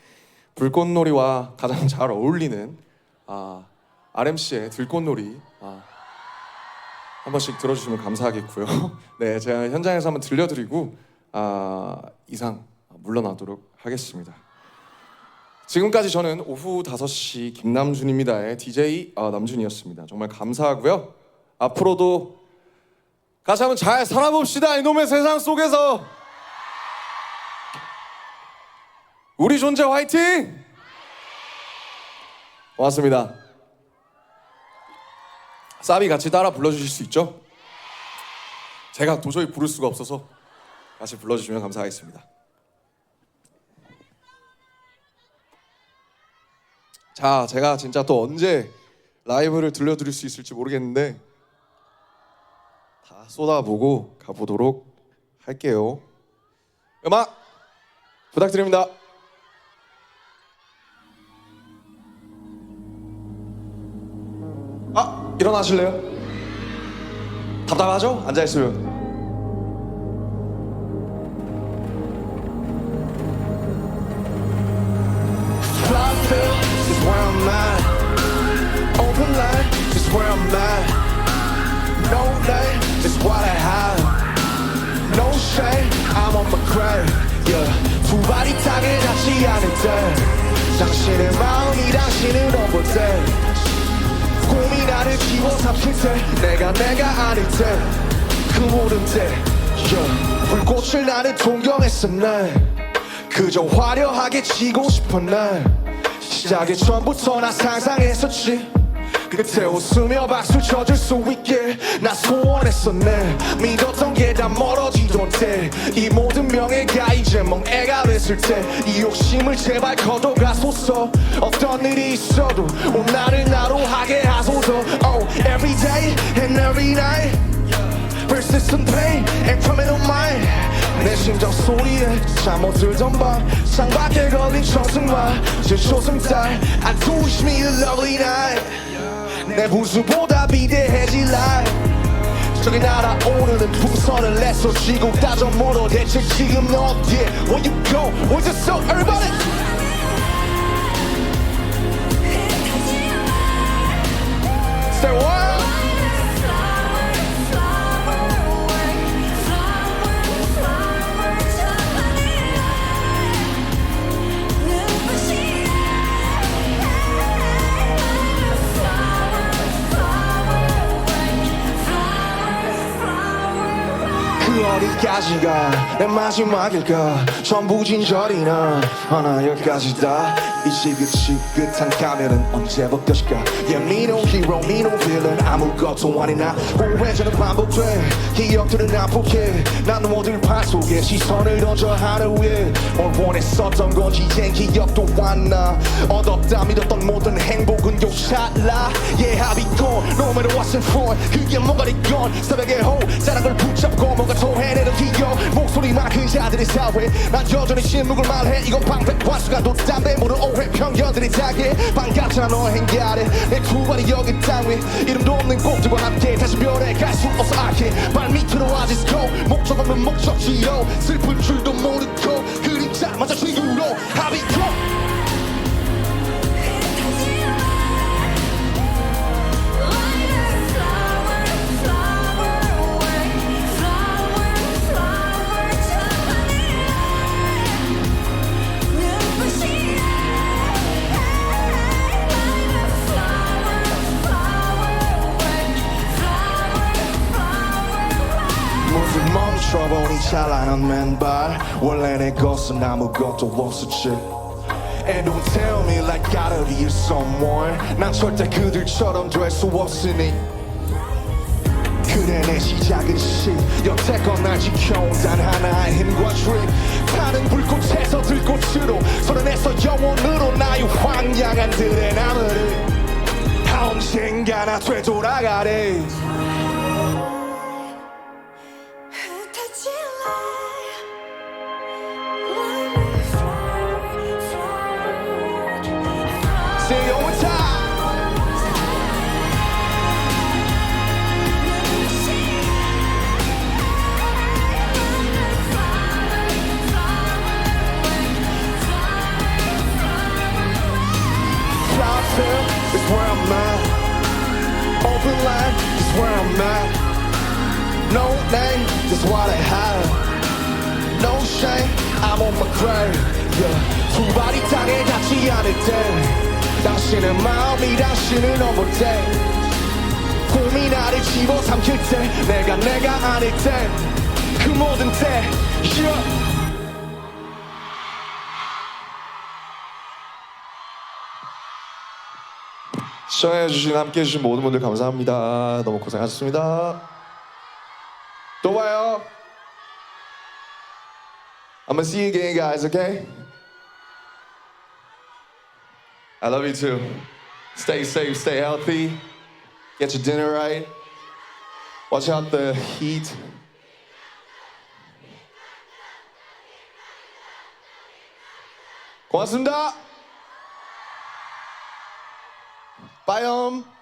불꽃놀이와 가장 잘 어울리는 RMC의 들꽃놀이 한 번씩 들어주시면 감사하겠고요. 네, 제가 현장에서 한번 들려드리고 이상 물러나도록 하겠습니다. 지금까지 저는 오후 5시 김남준입니다의 DJ 남준이었습니다. 정말 감사하고요. 앞으로도 같이 한번 잘 살아봅시다. 이놈의 세상 속에서. 우리 존재 화이팅! 고맙습니다. 싸비 같이 따라 불러주실 수 있죠? 제가 도저히 부를 수가 없어서 같이 불러주시면 감사하겠습니다. 자, 제가 진짜 또 언제 라이브를 들려드릴 수 있을지 모르겠는데 다 쏟아보고 가보도록 할게요. 음악 부탁드립니다. 일어나실래요? 답답하죠? 앉아있으면. This is where I'm at. Open line, this is where I'm at. No name, this is what I have. No shame, I'm on my grind. Yeah, 두 발이 땅에 닿지 않을 때 당신의 마음이 당신을 넘볼 때 꿈이 나를 키워 삼킬 때 내가 아닐 때 그 모든 때 yeah, 불꽃을 나는 동경했어 날 그저 화려하게 지고 싶어 날 시작의 전부터 나 상상했었지 끝에 웃으며 박수 쳐줄 수 있게 나 소원했어 내 믿었던 게 다 멀어지던 때 이 모든 명예가 이제 멍해가 됐을 때 이 욕심을 제발 걷어가소서 어떤 일이 있어도 오늘을 나로 하게 하소서 Oh every day and every night Persistent pain and criminal mind 내 심장 소리에 잠 못 들던 밤 창밖에 걸린 청승마 제 초승달 I do wish me a lovely night 내 분수보다 비대해질 날 저기 날아오르는 풍선을 내서 지고 따져 물어 대체 지금 너 어디에 Where you go? Where's the soul? Everybody Say what? 그 어디까지가 내 마지막일까 전부 진절이나 하나 여기까지 다 이 지긋지긋한 가면은 언제부터 것일까 Yeah me no hero me no villain 아무것도 아니나 후회전은 반복돼 기억들은 아프게 난 모든 판 속에 시선을 던져 하늘 위에 뭘 원했었던 건지 이젠 기억도 안 나 얻었다 믿었던 모든 행복은 요찰라 Yeah I be gone no matter what's in front 그게 뭔가 됐건 새벽에 호자란 걸 붙잡고 뭔가 토해내는 기억 목소리만 큰 자들의 사회 난 여전히 침묵을 말해 이건 방패관수가 돋담배 모든 오해 편견들이 다게 반갑잖아 너의 행가래 내 두 발이 여기 땅 위 이름도 없는 꽃들과 함께 다시 별에 갈 수 없어 아게 발밑으로 I just go 목적 없는 목적지로 슬픈 줄도 모르고 그림자마저 지우로 I be gone 멈춰보니 찬란한 맨발 원래 내 것은 아무것도 없었지 And don't tell me like gotta be someone 난 절대 그들처럼 될 수 없으니 그래 내 시작은 시 여태껏 날 지켜온 단 하나의 힘과 드림 타는 불꽃에서 들꽃으로 서른에서 영원으로 나의 황량한 들의 나무를 언젠가 나 되돌아가래 Is where I'm at. Open line is where I'm at. No name, just what I have. No shame, I'm on my grave. yeah. 두 발이 땅에 닿지 않을 때 당신의 마음이 당신을 넘을 때 꿈이 나를 집어삼킬 때 내가 아닐 때 그 모든 때 yeah. 시청해주신 함께해주신 모든 분들 감사합니다. 너무 고생하셨습니다. 또 봐요. I'm gonna see you again, guys. Okay? I love you too. Stay safe, stay healthy. Get your dinner right. Watch out the heat. 고맙습니다. Bye.